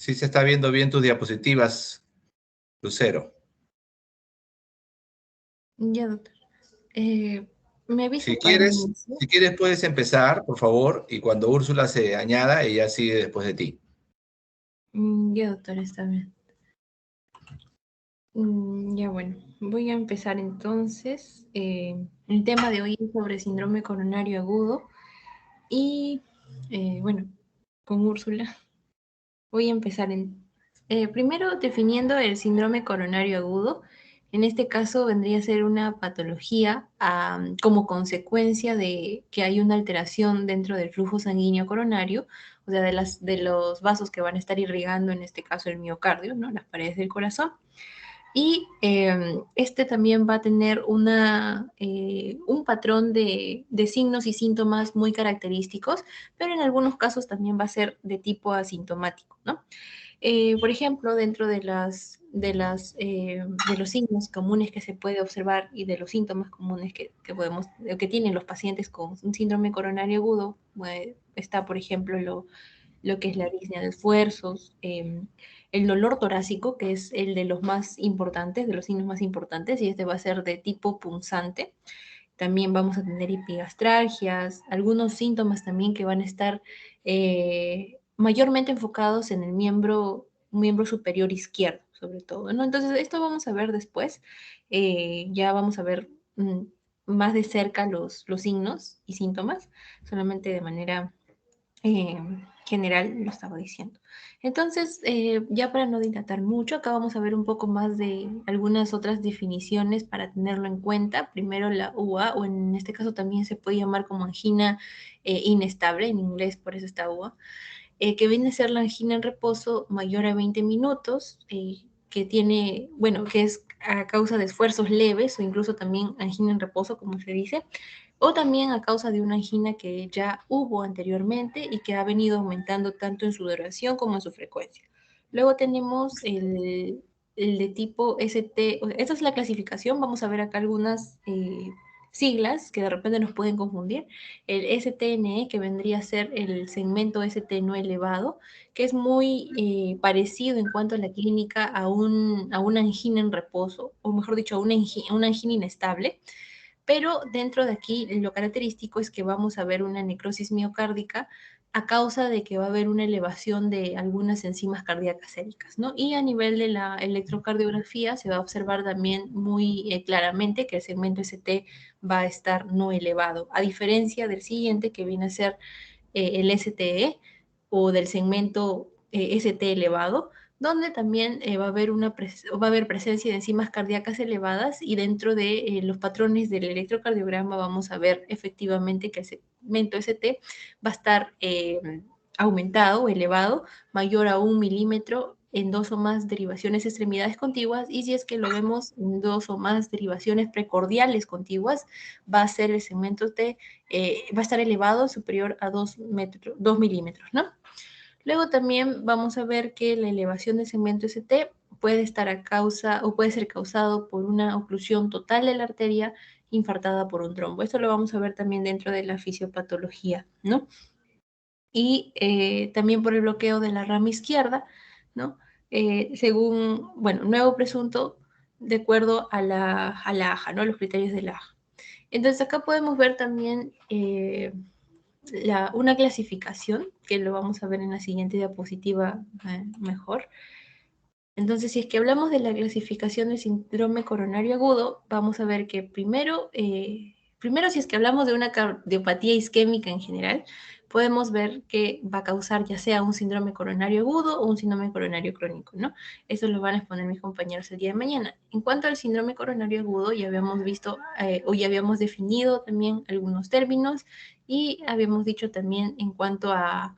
Sí se está viendo bien tus diapositivas, Lucero. Ya, doctor. ¿Me avisa Si para quieres, iniciar? si quieres puedes empezar, por favor, y cuando Úrsula se añada, ella sigue después de ti. Ya, doctor, está bien. Ya, bueno, voy a empezar entonces. El tema de hoy es sobre síndrome coronario agudo y, bueno, con Úrsula voy a empezar primero definiendo el síndrome coronario agudo. En este caso vendría a ser una patología como consecuencia de que hay una alteración dentro del flujo sanguíneo coronario, o sea, de los vasos que van a estar irrigando, en este caso el miocardio, ¿no? Las paredes del corazón. Y este también va a tener un patrón de signos y síntomas muy característicos, pero en algunos casos también va a ser de tipo asintomático, ¿no? Por ejemplo, dentro de los signos comunes que se puede observar y de los síntomas comunes que tienen los pacientes con un síndrome coronario agudo, está, por ejemplo, lo que es la disnea de esfuerzos, el dolor torácico, que es el de los más importantes, de los signos más importantes, y este va a ser de tipo punzante. También vamos a tener epigastralgias, algunos síntomas también que van a estar mayormente enfocados en el miembro superior izquierdo, sobre todo, ¿no? Entonces, esto vamos a ver después. Ya vamos a ver más de cerca los signos y síntomas, solamente de manera eh, general lo estaba diciendo. Entonces, ya para no dilatar mucho, acá vamos a ver un poco más de algunas otras definiciones para tenerlo en cuenta. Primero la UA, o en este caso también se puede llamar como angina inestable, en inglés por eso está UA, que viene a ser la angina en reposo mayor a 20 minutos, que tiene, bueno, que es a causa de esfuerzos leves o incluso también angina en reposo, como se dice, o también a causa de una angina que ya hubo anteriormente y que ha venido aumentando tanto en su duración como en su frecuencia. Luego tenemos el de tipo ST, esta es la clasificación, vamos a ver acá algunas siglas que de repente nos pueden confundir. El STNE, que vendría a ser el segmento ST no elevado, que es muy parecido en cuanto a la clínica a una angina en reposo, o mejor dicho, a una angina inestable. Pero dentro de aquí lo característico es que vamos a ver una necrosis miocárdica a causa de que va a haber una elevación de algunas enzimas cardíacas séricas, ¿no? Y a nivel de la electrocardiografía se va a observar también muy claramente que el segmento ST va a estar no elevado, a diferencia del siguiente que viene a ser el STE o del segmento ST elevado, donde también va a haber presencia de enzimas cardíacas elevadas y dentro de los patrones del electrocardiograma vamos a ver efectivamente que el segmento ST va a estar aumentado o elevado, mayor a 1 milímetro en dos o más derivaciones extremidades contiguas, y si es que lo vemos en dos o más derivaciones precordiales contiguas, va a ser el segmento T, va a estar elevado superior a 2 milímetros, ¿no? Luego también vamos a ver que la elevación del segmento ST puede estar a causa o puede ser causado por una oclusión total de la arteria infartada por un trombo. Esto lo vamos a ver también dentro de la fisiopatología, ¿no? Y también por el bloqueo de la rama izquierda, ¿no? Según, bueno, nuevo presunto de acuerdo a la AJA, ¿no? Los criterios de la AJA. Entonces acá podemos ver también una clasificación, que lo vamos a ver en la siguiente diapositiva mejor. Entonces, si es que hablamos de la clasificación del síndrome coronario agudo, vamos a ver que primero, si es que hablamos de una cardiopatía isquémica en general, podemos ver que va a causar ya sea un síndrome coronario agudo o un síndrome coronario crónico, ¿no? Eso lo van a exponer mis compañeros el día de mañana. En cuanto al síndrome coronario agudo, ya habíamos visto o ya habíamos definido también algunos términos y habíamos dicho también en cuanto a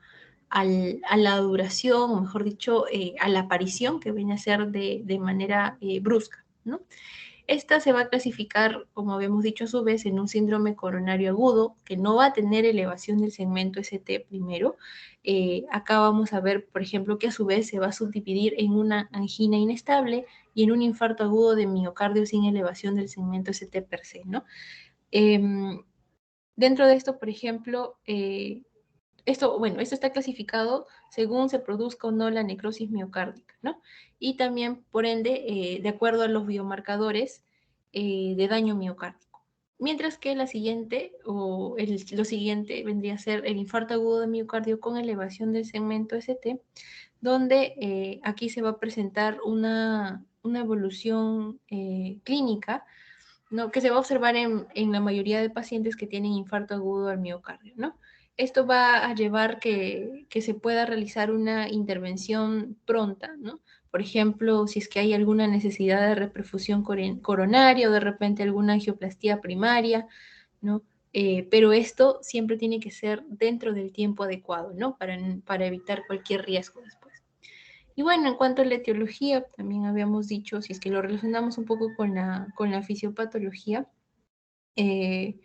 a la duración, o mejor dicho, a la aparición que viene a ser de manera brusca, ¿no? Esta se va a clasificar, como habíamos dicho a su vez, en un síndrome coronario agudo, que no va a tener elevación del segmento ST primero. Acá vamos a ver, por ejemplo, que a su vez se va a subdividir en una angina inestable y en un infarto agudo de miocardio sin elevación del segmento ST per se, ¿no? Dentro de esto, por ejemplo, esto está clasificado según se produzca o no la necrosis miocárdica, ¿no? Y también, por ende, de acuerdo a los biomarcadores de daño miocárdico. Mientras que lo siguiente vendría a ser el infarto agudo de miocardio con elevación del segmento ST, donde aquí se va a presentar una evolución clínica, ¿no? Que se va a observar en la mayoría de pacientes que tienen infarto agudo al miocardio, ¿no? Esto va a llevar que se pueda realizar una intervención pronta, ¿no? Por ejemplo, si es que hay alguna necesidad de reperfusión coronaria o de repente alguna angioplastía primaria, ¿no? Pero esto siempre tiene que ser dentro del tiempo adecuado, ¿no? Para evitar cualquier riesgo después. Y bueno, en cuanto a la etiología, también habíamos dicho, si es que lo relacionamos un poco con la fisiopatología, eh,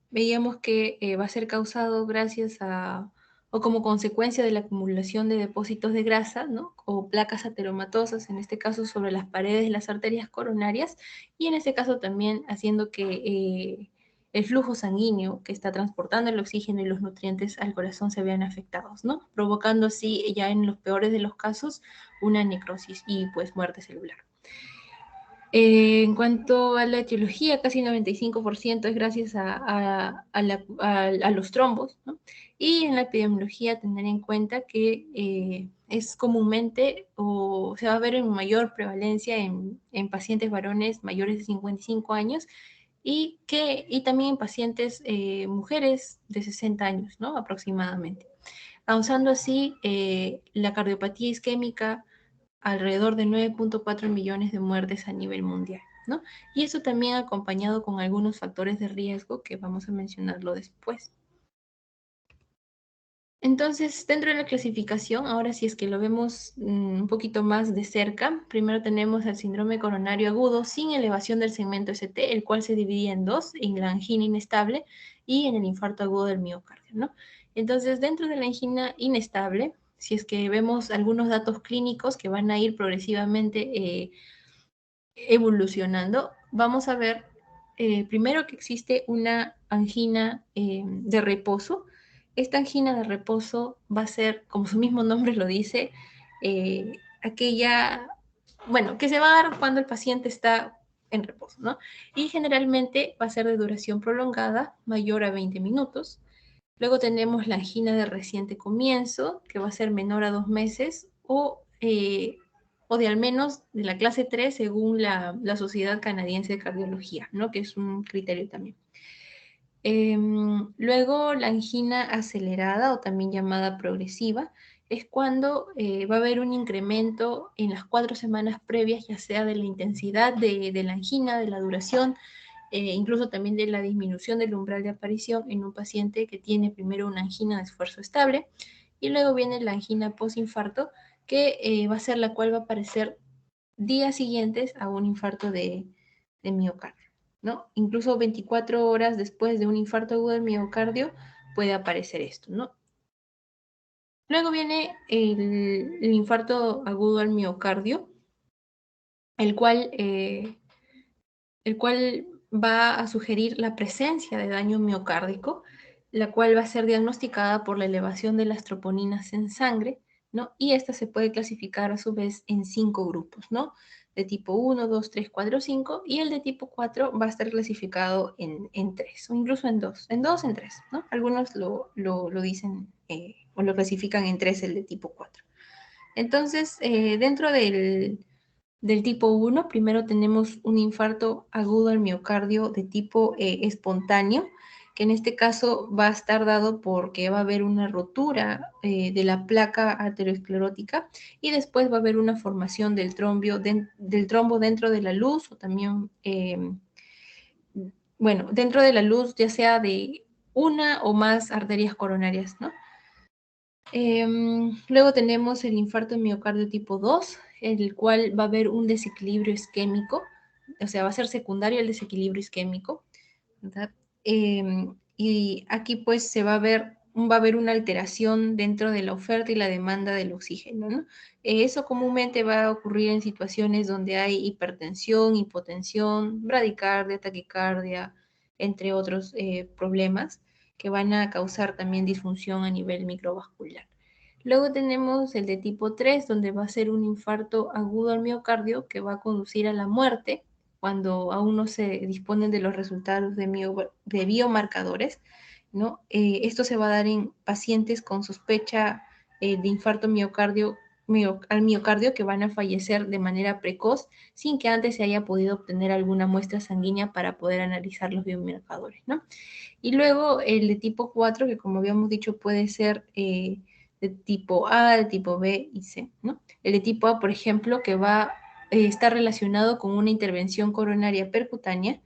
veíamos que va a ser causado gracias a, o como consecuencia de la acumulación de depósitos de grasa, ¿no? O placas ateromatosas, en este caso sobre las paredes de las arterias coronarias, y en este caso también haciendo que el flujo sanguíneo que está transportando el oxígeno y los nutrientes al corazón se vean afectados, ¿no? Provocando así, ya en los peores de los casos, una necrosis y pues muerte celular. En cuanto a la etiología, casi 95% es gracias a los trombos, ¿no? Y en la epidemiología tener en cuenta que es comúnmente o se va a ver en mayor prevalencia en pacientes varones mayores de 55 años y también en pacientes mujeres de 60 años, ¿no? Aproximadamente. Causando así la cardiopatía isquémica, alrededor de 9.4 millones de muertes a nivel mundial, ¿no? Y eso también acompañado con algunos factores de riesgo que vamos a mencionarlo después. Entonces, dentro de la clasificación, ahora si es que lo vemos un poquito más de cerca, primero tenemos el síndrome coronario agudo sin elevación del segmento ST, el cual se divide en dos, en la angina inestable y en el infarto agudo del miocardio, ¿no? Entonces, dentro de la angina inestable, si es que vemos algunos datos clínicos que van a ir progresivamente evolucionando, vamos a ver primero que existe una angina de reposo. Esta angina de reposo va a ser, como su mismo nombre lo dice, aquella, bueno, que se va a dar cuando el paciente está en reposo, ¿no? Y generalmente va a ser de duración prolongada, mayor a 20 minutos. Luego tenemos la angina de reciente comienzo, que va a ser menor a 2 meses, o de al menos de la clase 3 según la Sociedad Canadiense de Cardiología, ¿no? Que es un criterio también. Luego la angina acelerada o también llamada progresiva es cuando va a haber un incremento en las 4 semanas previas, ya sea de la intensidad de la angina, de la duración, incluso también de la disminución del umbral de aparición en un paciente que tiene primero una angina de esfuerzo estable y luego viene la angina postinfarto, que va a ser la cual va a aparecer días siguientes a un infarto de miocardio, ¿no? Incluso 24 horas después de un infarto agudo del miocardio puede aparecer esto, ¿no? Luego viene el infarto agudo al miocardio, el cual, eh, el cual va a sugerir la presencia de daño miocárdico, la cual va a ser diagnosticada por la elevación de las troponinas en sangre, ¿no? Y esta se puede clasificar a su vez en 5 grupos, ¿no? De tipo 1, 2, 3, 4, 5, y el de tipo 4 va a estar clasificado en 3, o incluso en 2, en 3, ¿no? Algunos lo dicen o lo clasifican en 3 el de tipo 4. Entonces, dentro del tipo 1, primero tenemos un infarto agudo al miocardio de tipo espontáneo, que en este caso va a estar dado porque va a haber una rotura de la placa arteriosclerótica y después va a haber una formación del trombo dentro de la luz o también, bueno, dentro de la luz ya sea de una o más arterias coronarias, ¿no? Luego tenemos el infarto de miocardio tipo 2, en el cual va a haber un desequilibrio isquémico, o sea, va a ser secundario el desequilibrio isquémico, ¿verdad? Y aquí pues va a haber una alteración dentro de la oferta y la demanda del oxígeno, ¿no? Eso comúnmente va a ocurrir en situaciones donde hay hipertensión, hipotensión, bradicardia, taquicardia, entre otros problemas que van a causar también disfunción a nivel microvascular. Luego tenemos el de tipo 3, donde va a ser un infarto agudo al miocardio que va a conducir a la muerte cuando aún no se disponen de los resultados de biomarcadores, ¿no? Esto se va a dar en pacientes con sospecha de infarto al miocardio que van a fallecer de manera precoz sin que antes se haya podido obtener alguna muestra sanguínea para poder analizar los biomarcadores, ¿no? Y luego el de tipo 4, que como habíamos dicho puede ser de tipo A, de tipo B y C, ¿no? El de tipo A, por ejemplo, que va a estar relacionado con una intervención coronaria percutánea.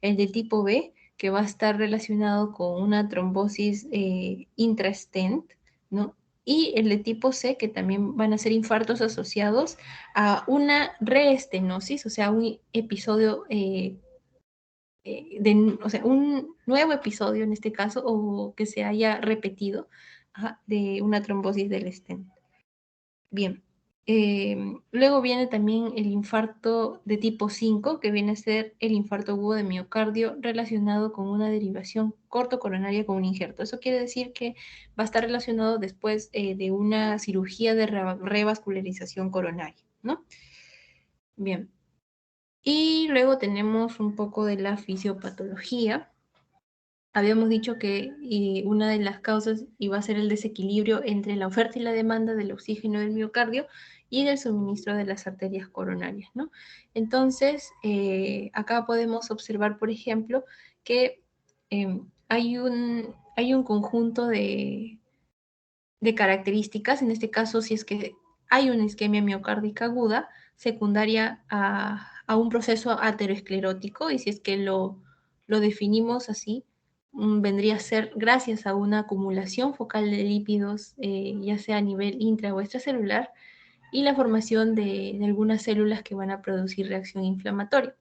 El de tipo B, que va a estar relacionado con una trombosis intrastent, ¿no? Y el de tipo C, que también van a ser infartos asociados a una reestenosis, o sea, un episodio o sea, un nuevo episodio en este caso, o que se haya repetido, ajá, de una trombosis del stent. Bien. Luego viene también el infarto de tipo 5, que viene a ser el infarto agudo de miocardio relacionado con una derivación cortocoronaria con un injerto. Eso quiere decir que va a estar relacionado después de una cirugía de revascularización coronaria, ¿no? Bien. Y luego tenemos un poco de la fisiopatología. Habíamos dicho que una de las causas iba a ser el desequilibrio entre la oferta y la demanda del oxígeno del miocardio y del suministro de las arterias coronarias, ¿no? Entonces, acá podemos observar, por ejemplo, que hay un conjunto de características, en este caso, si es que hay una isquemia miocárdica aguda secundaria a un proceso aterosclerótico, y si es que lo definimos así, vendría a ser gracias a una acumulación focal de lípidos, ya sea a nivel intra o extracelular, y la formación de algunas células que van a producir reacción inflamatoria.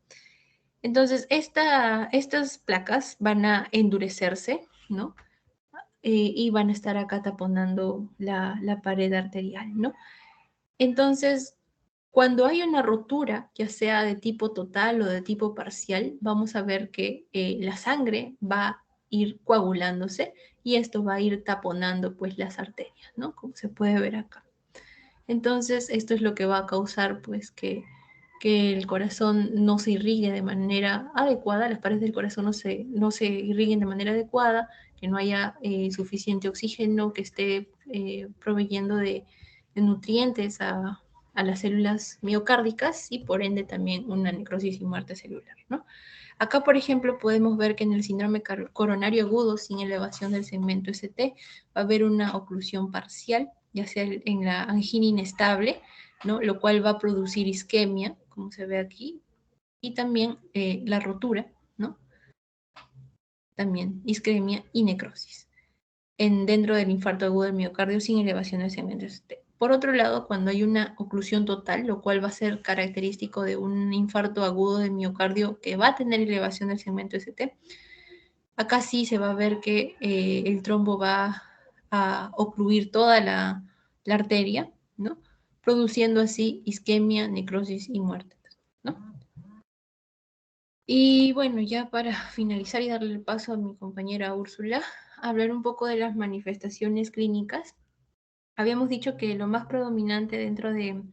Entonces, estas placas van a endurecerse, ¿no? Y van a estar acá taponando la pared arterial, ¿no? Entonces, cuando hay una rotura, ya sea de tipo total o de tipo parcial, vamos a ver que la sangre va a ir coagulándose y esto va a ir taponando pues las arterias, ¿no? Como se puede ver acá. Entonces, esto es lo que va a causar pues que el corazón no se irrigue de manera adecuada, las paredes del corazón no se irriguen de manera adecuada, que no haya suficiente oxígeno, que esté proveyendo de nutrientes a las células miocárdicas y por ende también una necrosis y muerte celular, ¿no? Acá, por ejemplo, podemos ver que en el síndrome coronario agudo sin elevación del segmento ST va a haber una oclusión parcial, ya sea en la angina inestable, ¿no? Lo cual va a producir isquemia, como se ve aquí, y también la rotura, ¿no? También isquemia y necrosis dentro del infarto agudo del miocardio sin elevación del segmento ST. Por otro lado, cuando hay una oclusión total, lo cual va a ser característico de un infarto agudo de miocardio que va a tener elevación del segmento ST, acá sí se va a ver que el trombo va a ocluir toda la arteria, ¿no? Produciendo así isquemia, necrosis y muerte, ¿no? Y bueno, ya para finalizar y darle el paso a mi compañera Úrsula, hablar un poco de las manifestaciones clínicas. Habíamos dicho que lo más predominante dentro del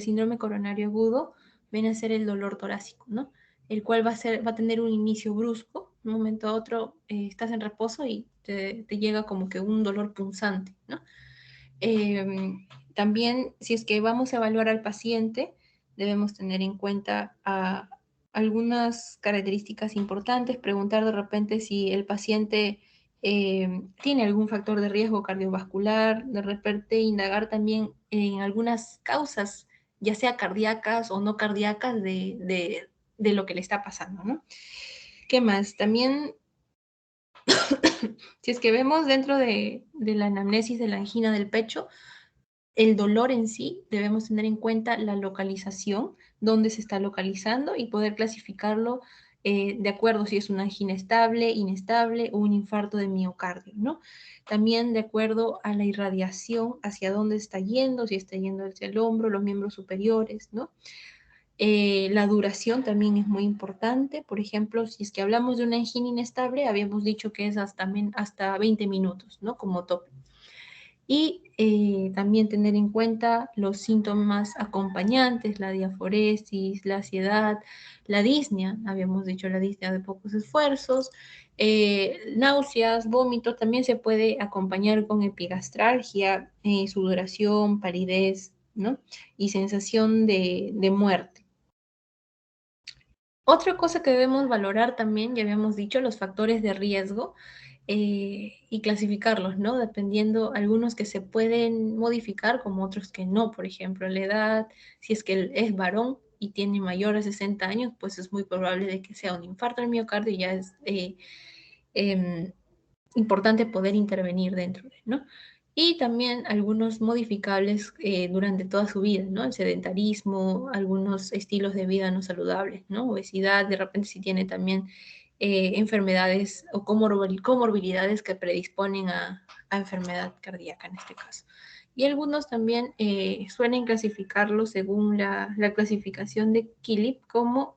síndrome coronario agudo viene a ser el dolor torácico, ¿no? El cual va a tener un inicio brusco, de un momento a otro estás en reposo y te llega como que un dolor punzante, ¿no? También, si es que vamos a evaluar al paciente, debemos tener en cuenta algunas características importantes, preguntar de repente si el paciente tiene algún factor de riesgo cardiovascular, de repente indagar también en algunas causas, ya sea cardíacas o no cardíacas, de lo que le está pasando, ¿no? ¿Qué más? También Si es que vemos dentro de la anamnesis de la angina del pecho, el dolor en sí, debemos tener en cuenta la localización, dónde se está localizando y poder clasificarlo de acuerdo si es una angina estable, inestable o un infarto de miocardio, ¿no? También de acuerdo a la irradiación, hacia dónde está yendo, si está yendo hacia el hombro, los miembros superiores, ¿no? La duración también es muy importante. Por ejemplo, si es que hablamos de una angina inestable, habíamos dicho que es hasta 20 minutos, ¿no? Como tope. Y también tener en cuenta los síntomas acompañantes, la diaforesis, la ansiedad, la disnea, habíamos dicho la disnea de pocos esfuerzos, náuseas, vómitos, también se puede acompañar con epigastralgia, sudoración, palidez, ¿no? Y sensación de muerte. Otra cosa que debemos valorar también, ya habíamos dicho, los factores de riesgo y clasificarlos, ¿no? Dependiendo algunos que se pueden modificar como otros que no. Por ejemplo, la edad, si es que es varón y tiene mayor a 60 años, pues es muy probable de que sea un infarto del miocardio y ya es importante poder intervenir dentro de, ¿no? Y también algunos modificables durante toda su vida, ¿no? El sedentarismo, algunos estilos de vida no saludables, ¿no? Obesidad, de repente si tiene también enfermedades o comorbilidades que predisponen a enfermedad cardíaca en este caso. Y algunos también suelen clasificarlo según la clasificación de Killip como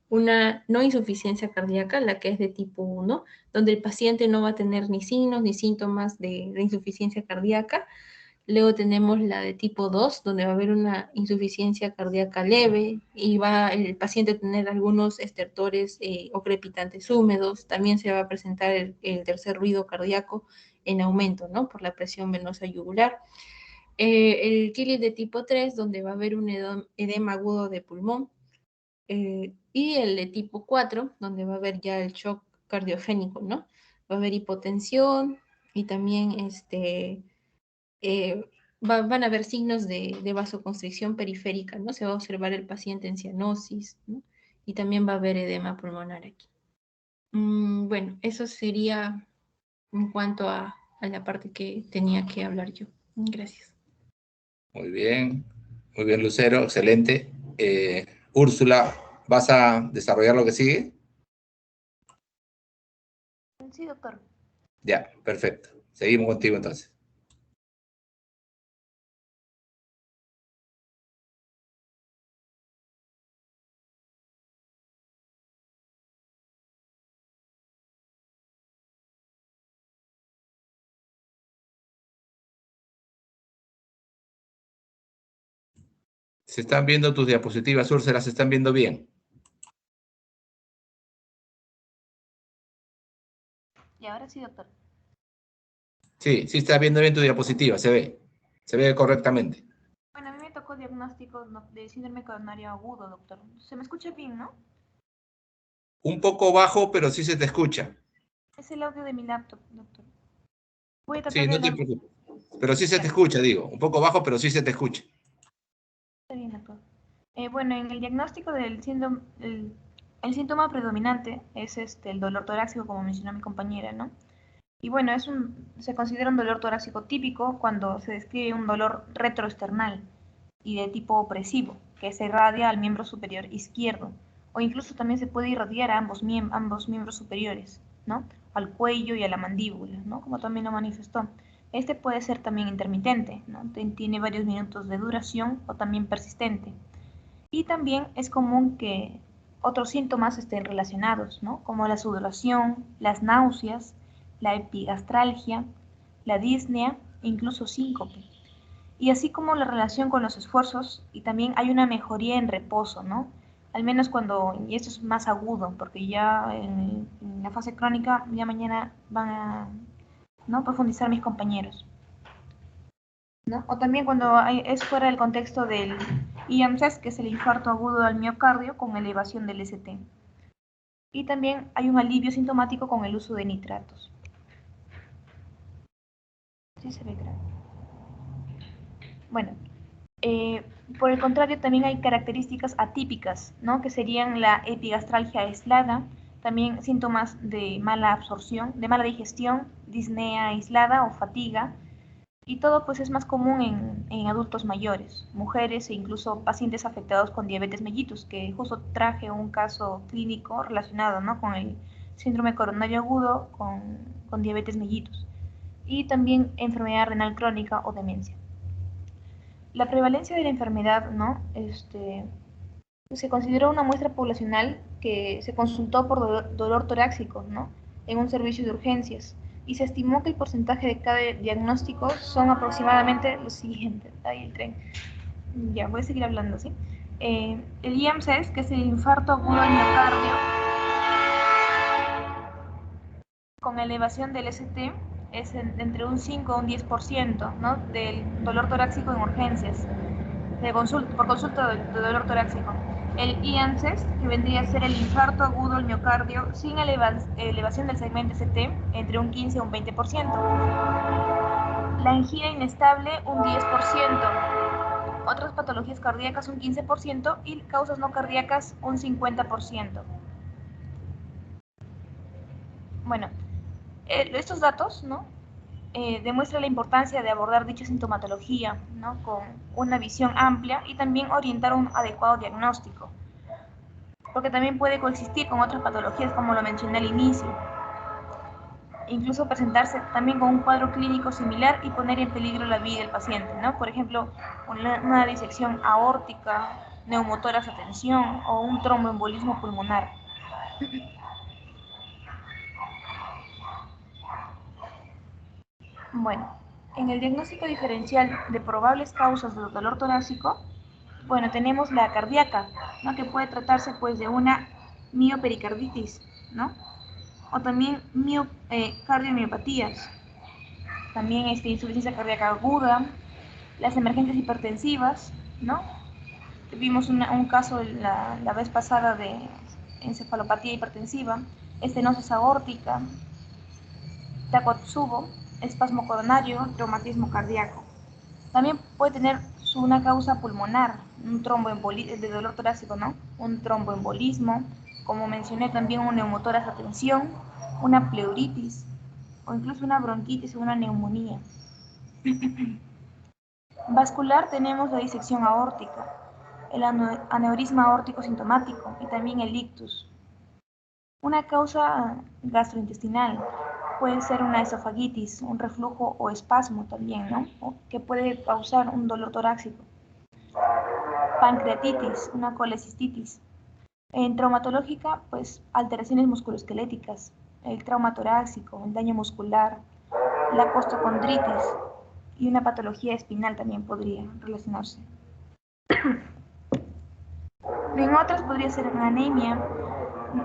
una no insuficiencia cardíaca, la que es de tipo 1, donde el paciente no va a tener ni signos ni síntomas de insuficiencia cardíaca. Luego tenemos la de tipo 2, donde va a haber una insuficiencia cardíaca leve y va el paciente a tener algunos estertores o crepitantes húmedos. También se va a presentar el tercer ruido cardíaco en aumento, ¿no? Por la presión venosa yugular. El Killip de tipo 3, donde va a haber un edema agudo de pulmón. Y el de tipo 4, donde va a haber ya el shock cardiogénico, ¿no? Va a haber hipotensión y también eh, van a haber signos de vasoconstricción periférica, ¿no? Se va a observar el paciente en cianosis, ¿no? Y también va a haber edema pulmonar aquí. Bueno, eso sería en cuanto a la parte que tenía que hablar yo. Gracias. Muy bien, Lucero, excelente. Úrsula, ¿vas a desarrollar lo que sigue? Sí, doctor. Ya, perfecto. Seguimos contigo entonces. ¿Se están viendo tus diapositivas, Úrsula? ¿Se están viendo bien? Y ahora sí, doctor. Sí, sí está viendo bien tu diapositiva, se ve correctamente. Bueno, a mí me tocó diagnóstico de síndrome coronario agudo, doctor. Se me escucha bien, ¿no? Un poco bajo, pero sí se te escucha. Es el audio de mi laptop, doctor. Voy a Sí, tratar de no te hablar. preocupes. Pero sí se Ya, te escucha, digo. Un poco bajo, pero sí se te escucha. está bien, doctor. Bueno, en el diagnóstico del síndrome, el síntoma predominante es el dolor torácico, como mencionó mi compañera, ¿no? Y bueno, se considera un dolor torácico típico cuando se describe un dolor retroesternal y de tipo opresivo, que se irradia al miembro superior izquierdo, o incluso también se puede irradiar a ambos miembros superiores, ¿no? Al cuello y a la mandíbula, ¿no? Como también lo manifestó. Este puede ser también intermitente, ¿no? Tiene varios minutos de duración o también persistente. Y también es común que otros síntomas estén relacionados, ¿no? Como la sudoración, las náuseas, la epigastralgia, la disnea e incluso síncope. Y así como la relación con los esfuerzos, y también hay una mejoría en reposo, ¿no? Al menos y esto es más agudo, porque ya en la fase crónica, ya mañana van a, ¿no?, profundizar mis compañeros, ¿no? O también cuando es fuera del contexto del IMSS, que es el infarto agudo al miocardio con elevación del ST. Y también hay un alivio sintomático con el uso de nitratos. Sí se ve claro. Bueno, eh, por el contrario, también hay características atípicas, ¿no? Que serían la epigastralgia aislada, también síntomas de mala absorción, de mala digestión, disnea aislada o fatiga, y todo pues es más común en adultos mayores, mujeres e incluso pacientes afectados con diabetes mellitus, que justo traje un caso clínico relacionado, ¿no?, con el síndrome coronario agudo con diabetes mellitus, y también enfermedad renal crónica o demencia. La prevalencia de la enfermedad, ¿no?, se consideró una muestra poblacional que se consultó por dolor torácico, ¿no?, en un servicio de urgencias, y se estimó que el porcentaje de cada diagnóstico son aproximadamente los siguientes. Ahí el tren. Ya, voy a seguir hablando, ¿sí? El IAMSES, que es el infarto agudo del miocardio, con elevación del ST, es entre un 5 a un 10%, ¿no?, del dolor torácico en urgencias, por consulta de dolor torácico. El IAMSES, que vendría a ser el infarto agudo del miocardio sin elevación del segmento ST, entre un 15 a un 20%. La angina inestable, un 10%. Otras patologías cardíacas, un 15%, y causas no cardíacas, un 50%. Bueno, estos datos, ¿no?, demuestra la importancia de abordar dicha sintomatología, ¿no?, con una visión amplia y también orientar un adecuado diagnóstico, porque también puede coexistir con otras patologías, como lo mencioné al inicio, incluso presentarse también con un cuadro clínico similar y poner en peligro la vida del paciente, ¿no? Por ejemplo, una disección aórtica, neumotórax a tensión o un tromboembolismo pulmonar. Bueno, en el diagnóstico diferencial de probables causas del dolor torácico, bueno, tenemos la cardíaca, ¿no?, que puede tratarse pues de una miopericarditis, ¿no?, o también cardiomiopatías, también insuficiencia cardíaca aguda, las emergencias hipertensivas, ¿no? Vimos un caso la vez pasada de encefalopatía hipertensiva, estenosis aórtica, Takotsubo, espasmo coronario, traumatismo cardíaco. También puede tener una causa pulmonar, un tromboembolismo de dolor torácico, ¿no?, un tromboembolismo, como mencioné, también un neumotórax a tensión, una pleuritis o incluso una bronquitis o una neumonía. Vascular tenemos la disección aórtica, el aneurisma aórtico sintomático y también el ictus. Una causa gastrointestinal puede ser una esofagitis, un reflujo o espasmo también, ¿no?, que puede causar un dolor torácico. Pancreatitis, una colecistitis. En traumatológica, pues alteraciones musculoesqueléticas, el trauma torácico, el daño muscular, la costocondritis y una patología espinal también podría relacionarse. En otras podría ser una anemia,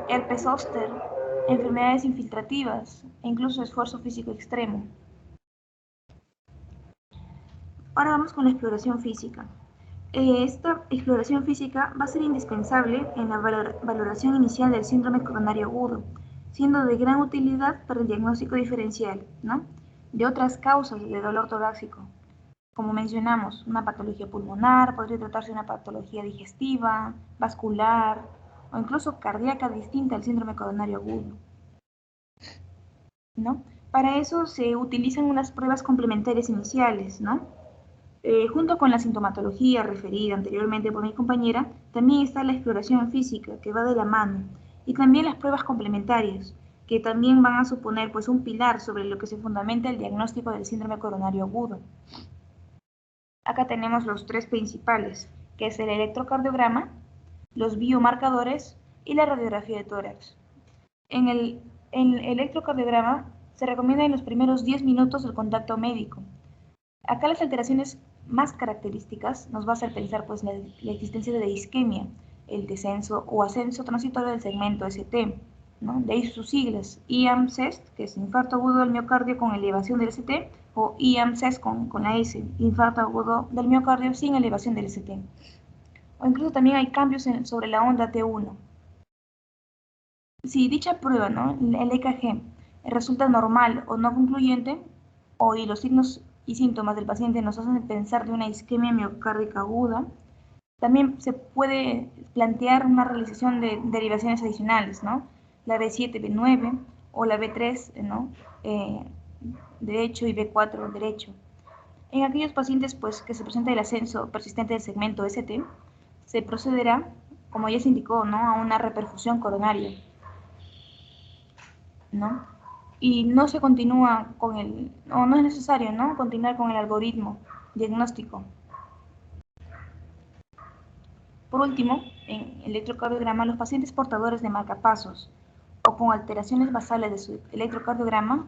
herpes zóster, enfermedades infiltrativas e incluso esfuerzo físico extremo. Ahora vamos con la exploración física. Esta exploración física va a ser indispensable en la valoración inicial del síndrome coronario agudo, siendo de gran utilidad para el diagnóstico diferencial, ¿no?, de otras causas de dolor torácico. Como mencionamos, una patología pulmonar, podría tratarse de una patología digestiva, vascular o incluso cardíaca distinta al síndrome coronario agudo, ¿no? Para eso se utilizan unas pruebas complementarias iniciales, ¿no? Junto con la sintomatología referida anteriormente por mi compañera, también está la exploración física, que va de la mano, y también las pruebas complementarias, que también van a suponer pues un pilar sobre lo que se fundamenta el diagnóstico del síndrome coronario agudo. Acá tenemos los tres principales, que es el electrocardiograma, los biomarcadores y la radiografía de tórax. En el electrocardiograma se recomienda en los primeros 10 minutos el contacto médico. Acá las alteraciones más características nos va a hacer pensar pues la existencia de isquemia, el descenso o ascenso transitorio del segmento ST, ¿no? De ahí sus siglas, IAMSES, que es infarto agudo del miocardio con elevación del ST, o IAMSES con la S, infarto agudo del miocardio sin elevación del ST. O incluso también hay cambios sobre la onda T1. Si dicha prueba, ¿no?, el EKG, resulta normal o no concluyente, y los signos y síntomas del paciente nos hacen pensar de una isquemia miocárdica aguda, también se puede plantear una realización de derivaciones adicionales, ¿no? la B7, B9 o la B3, ¿no? Derecho y B4, derecho. En aquellos pacientes pues, que se presenta el ascenso persistente del segmento ST, se procederá, como ya se indicó, ¿no? A una reperfusión coronaria, ¿no? Y no se continúa con o no es necesario, ¿no? Continuar con el algoritmo diagnóstico. Por último, en electrocardiograma, los pacientes portadores de marcapasos o con alteraciones basales de su electrocardiograma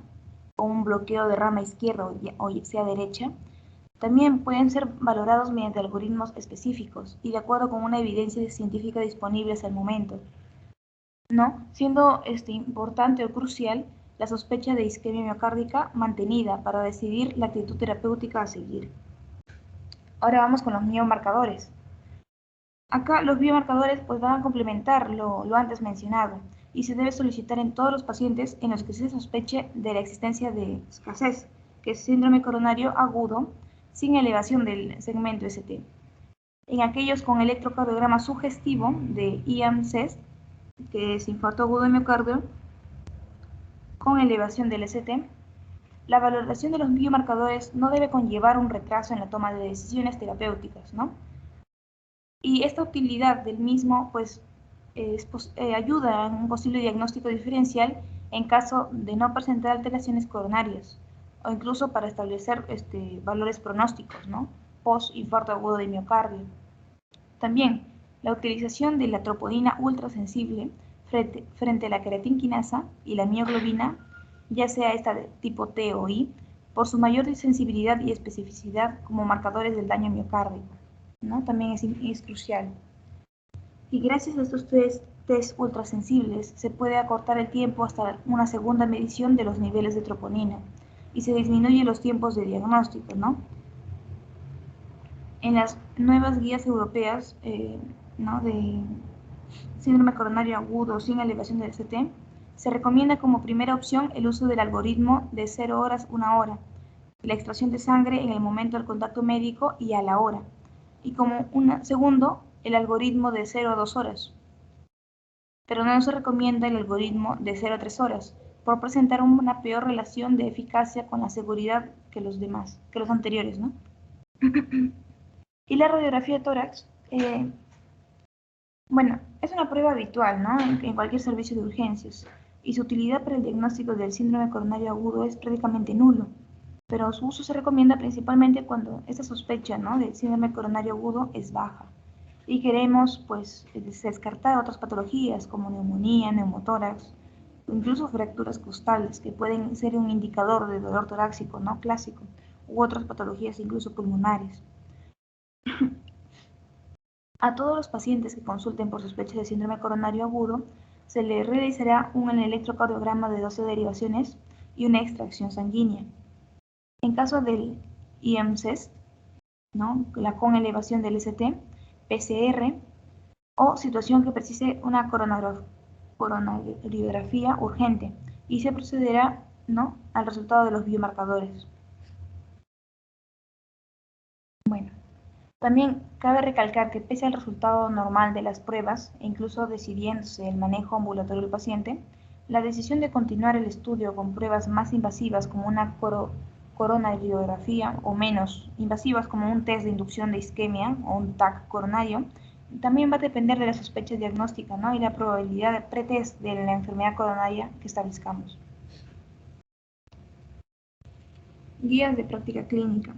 o un bloqueo de rama izquierda o sea derecha, también pueden ser valorados mediante algoritmos específicos y de acuerdo con una evidencia científica disponible hasta el momento, ¿no? Siendo importante o crucial la sospecha de isquemia miocárdica mantenida para decidir la actitud terapéutica a seguir. Ahora vamos con los biomarcadores. Acá los biomarcadores pues van a complementar lo antes mencionado y se debe solicitar en todos los pacientes en los que se sospeche de la existencia de escasez, que es síndrome coronario agudo sin elevación del segmento ST. En aquellos con electrocardiograma sugestivo de IAM-CEST, que es infarto agudo de miocardio, con elevación del ST, la valoración de los biomarcadores no debe conllevar un retraso en la toma de decisiones terapéuticas, ¿no? Y esta utilidad del mismo, pues, ayuda en un posible diagnóstico diferencial en caso de no presentar alteraciones coronarias, o incluso para establecer valores pronósticos, ¿no? Post-infarto agudo de miocardio. También, la utilización de la troponina ultrasensible frente a la creatinquinasa y la mioglobina, ya sea esta de tipo T o I, por su mayor sensibilidad y especificidad como marcadores del daño miocárdico, ¿no? También es crucial. Y gracias a estos test ultrasensibles se puede acortar el tiempo hasta una segunda medición de los niveles de troponina y se disminuyen los tiempos de diagnóstico, ¿no? En las nuevas guías europeas, ¿no? de síndrome coronario agudo sin elevación del ST, se recomienda como primera opción el uso del algoritmo de 0 horas 1 hora, la extracción de sangre en el momento del contacto médico y a la hora, y como segundo, el algoritmo de 0 a 2 horas. Pero no se recomienda el algoritmo de 0 a 3 horas, por presentar una peor relación de eficacia con la seguridad que los anteriores, ¿no? Y la radiografía de tórax, bueno, es una prueba habitual, ¿no? En cualquier servicio de urgencias, y su utilidad para el diagnóstico del síndrome coronario agudo es prácticamente nulo, pero su uso se recomienda principalmente cuando esta sospecha, ¿no? del síndrome coronario agudo es baja y queremos pues descartar otras patologías como neumonía, neumotórax, o incluso fracturas costales que pueden ser un indicador de dolor torácico no clásico u otras patologías incluso pulmonares. A todos los pacientes que consulten por sospecha de síndrome coronario agudo se les realizará un electrocardiograma de 12 derivaciones y una extracción sanguínea. En caso del IAM-CEST, ¿no? con elevación del ST, PCR o situación que precise una coronariografía urgente y se procederá, ¿no? al resultado de los biomarcadores. Bueno, también cabe recalcar que pese al resultado normal de las pruebas e incluso decidiéndose el manejo ambulatorio del paciente, la decisión de continuar el estudio con pruebas más invasivas como una coronariografía o menos invasivas como un test de inducción de isquemia o un TAC coronario, también va a depender de la sospecha diagnóstica, ¿no? y la probabilidad de pretest de la enfermedad coronaria que establezcamos. Guías de práctica clínica.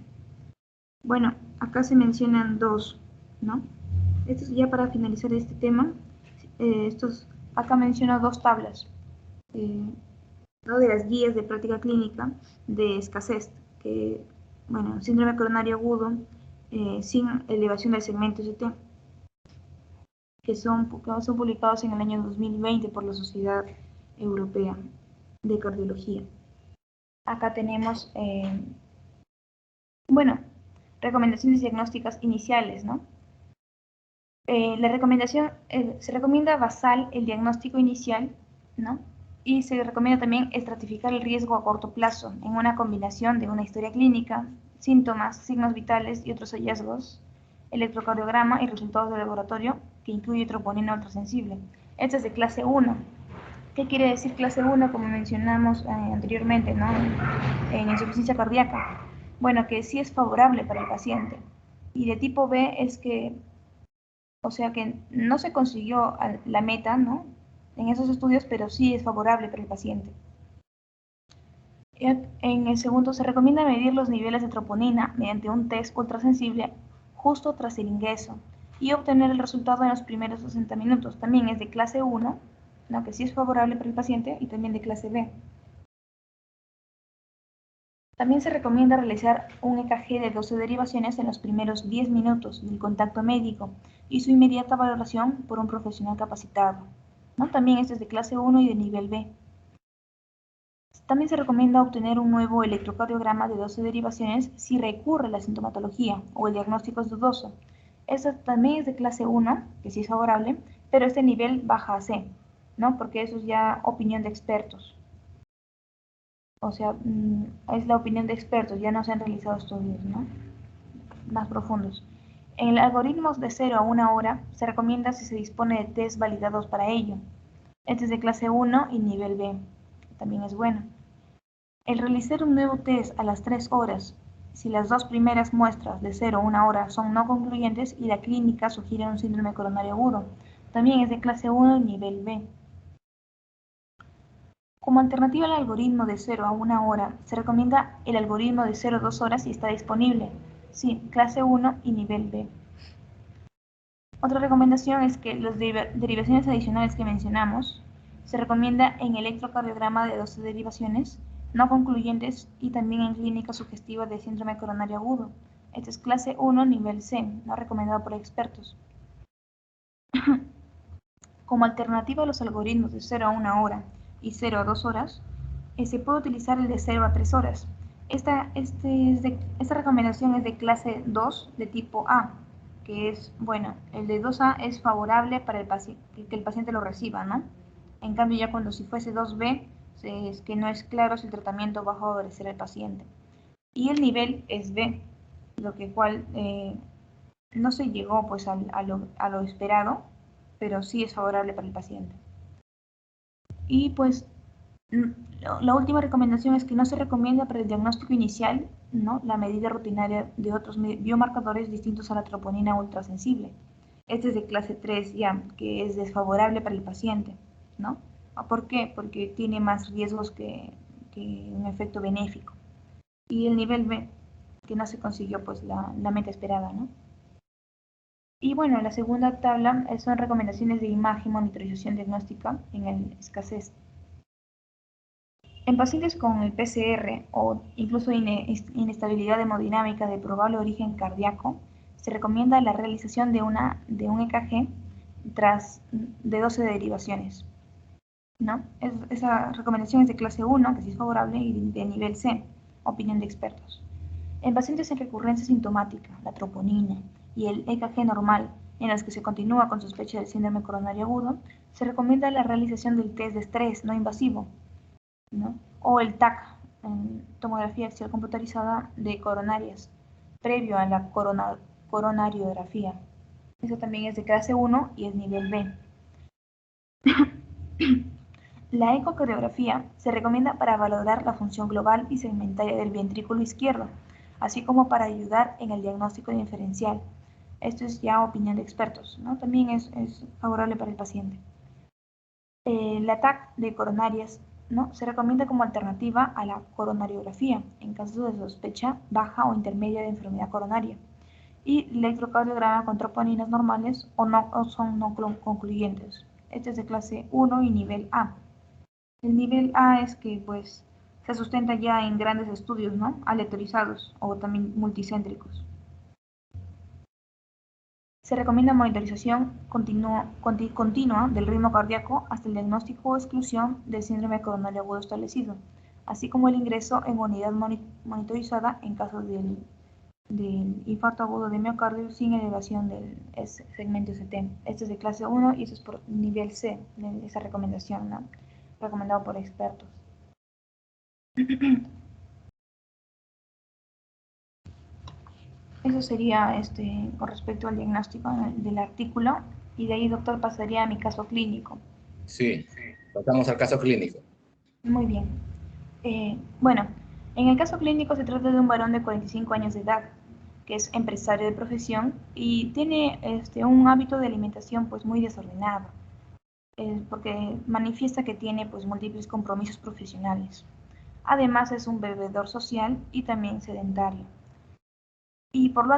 Bueno, acá se mencionan dos, ¿no? Esto es ya para finalizar este tema. Acá menciono dos tablas, ¿no? de las guías de práctica clínica de escasez, que, bueno, síndrome coronario agudo sin elevación del segmento ST, que son publicados en el año 2020 por la Sociedad Europea de Cardiología. Acá tenemos, bueno, recomendaciones diagnósticas iniciales, ¿no? La recomendación, se recomienda basal el diagnóstico inicial, ¿no? Y se recomienda también estratificar el riesgo a corto plazo en una combinación de una historia clínica, síntomas, signos vitales y otros hallazgos, electrocardiograma y resultados de laboratorio que incluye troponina ultrasensible. Esta es de clase 1. ¿Qué quiere decir clase 1? Como mencionamos anteriormente, ¿no? En insuficiencia cardíaca. Bueno, que sí es favorable para el paciente. Y de tipo B es que, o sea que no se consiguió la meta, ¿no? En esos estudios, pero sí es favorable para el paciente. En el segundo, se recomienda medir los niveles de troponina mediante un test ultrasensible justo tras el ingreso y obtener el resultado en los primeros 60 minutos. También es de clase 1, ¿no? Que sí es favorable para el paciente, y también de clase B. También se recomienda realizar un EKG de 12 derivaciones en los primeros 10 minutos del contacto médico y su inmediata valoración por un profesional capacitado, ¿no? También este es de clase 1 y de nivel B. También se recomienda obtener un nuevo electrocardiograma de 12 derivaciones si recurre la sintomatología o el diagnóstico es dudoso. Esto también es de clase 1, que sí es favorable, pero este nivel baja a C, ¿no? Porque eso es ya opinión de expertos. O sea, es la opinión de expertos, ya no se han realizado estudios, ¿no? Más profundos. En el algoritmo de 0 a 1 hora se recomienda si se dispone de test validados para ello. Este es de clase 1 y nivel B, también es bueno. El realizar un nuevo test a las 3 horas, si las dos primeras muestras de 0 a 1 hora son no concluyentes y la clínica sugiere un síndrome coronario agudo, también es de clase 1 y nivel B. Como alternativa al algoritmo de 0 a 1 hora, se recomienda el algoritmo de 0 a 2 horas si está disponible. Sí, clase 1 y nivel B. Otra recomendación es que las derivaciones adicionales que mencionamos se recomienda en electrocardiograma de 12 derivaciones no concluyentes y también en clínica sugestiva de síndrome coronario agudo. Esta es clase 1, nivel C, no recomendado por expertos. Como alternativa a los algoritmos de 0 a 1 hora y 0 a 2 horas, se puede utilizar el de 0 a 3 horas. Esta recomendación es de clase 2 de tipo A, que es, bueno, el de 2A es favorable para el que el paciente lo reciba, ¿no? En cambio, ya cuando si fuese 2B, es que no es claro si el tratamiento va a favorecer al paciente. Y el nivel es B, lo que cual no se llegó pues a lo esperado, pero sí es favorable para el paciente. Y pues la última recomendación es que no se recomienda para el diagnóstico inicial, ¿no?, la medida rutinaria de otros biomarcadores distintos a la troponina ultrasensible. Este es de clase 3 ya, que es desfavorable para el paciente, ¿no? ¿Por qué? Porque tiene más riesgos que un efecto benéfico. Y el nivel B, que no se consiguió pues la meta esperada, ¿no? Y bueno, la segunda tabla son recomendaciones de imagen, monitorización diagnóstica en el escasez. En pacientes con el PCR o incluso inestabilidad hemodinámica de probable origen cardíaco, se recomienda la realización de un EKG de 12 derivaciones, ¿no? Esa recomendación es de clase 1, que sí es favorable, y de nivel C, opinión de expertos. En pacientes en recurrencia sintomática, la troponina y el EKG normal, en los que se continúa con sospecha del síndrome coronario agudo, se recomienda la realización del test de estrés no invasivo, ¿no? O el TAC, tomografía axial computarizada de coronarias, previo a la coronariografía. Eso también es de clase 1 y es nivel B. La ecocardiografía se recomienda para valorar la función global y segmentaria del ventrículo izquierdo, así como para ayudar en el diagnóstico diferencial. Esto es ya opinión de expertos, ¿no? También es favorable para el paciente. La TAC de coronarias, ¿no?, se recomienda como alternativa a la coronariografía en caso de sospecha baja o intermedia de enfermedad coronaria. Y el electrocardiograma con troponinas normales o son no concluyentes. Este es de clase 1 y nivel A. El nivel A es que pues se sustenta ya en grandes estudios, ¿no?, aleatorizados o también multicéntricos. Se recomienda monitorización continua del ritmo cardíaco hasta el diagnóstico o exclusión del síndrome coronario agudo establecido, así como el ingreso en unidad monitorizada en caso del infarto agudo de miocardio sin elevación del segmento ST. Este es de clase 1 y eso es por nivel C, de esa recomendación, ¿no?, recomendado por expertos. Eso sería con respecto al diagnóstico del artículo, y de ahí, doctor, pasaría a mi caso clínico. Sí. Pasamos al caso clínico. Muy bien. Bueno, en el caso clínico se trata de un varón de 45 años de edad, que es empresario de profesión y tiene un hábito de alimentación pues muy desordenado, porque manifiesta que tiene pues múltiples compromisos profesionales. Además es un bebedor social y también sedentario. Y por lo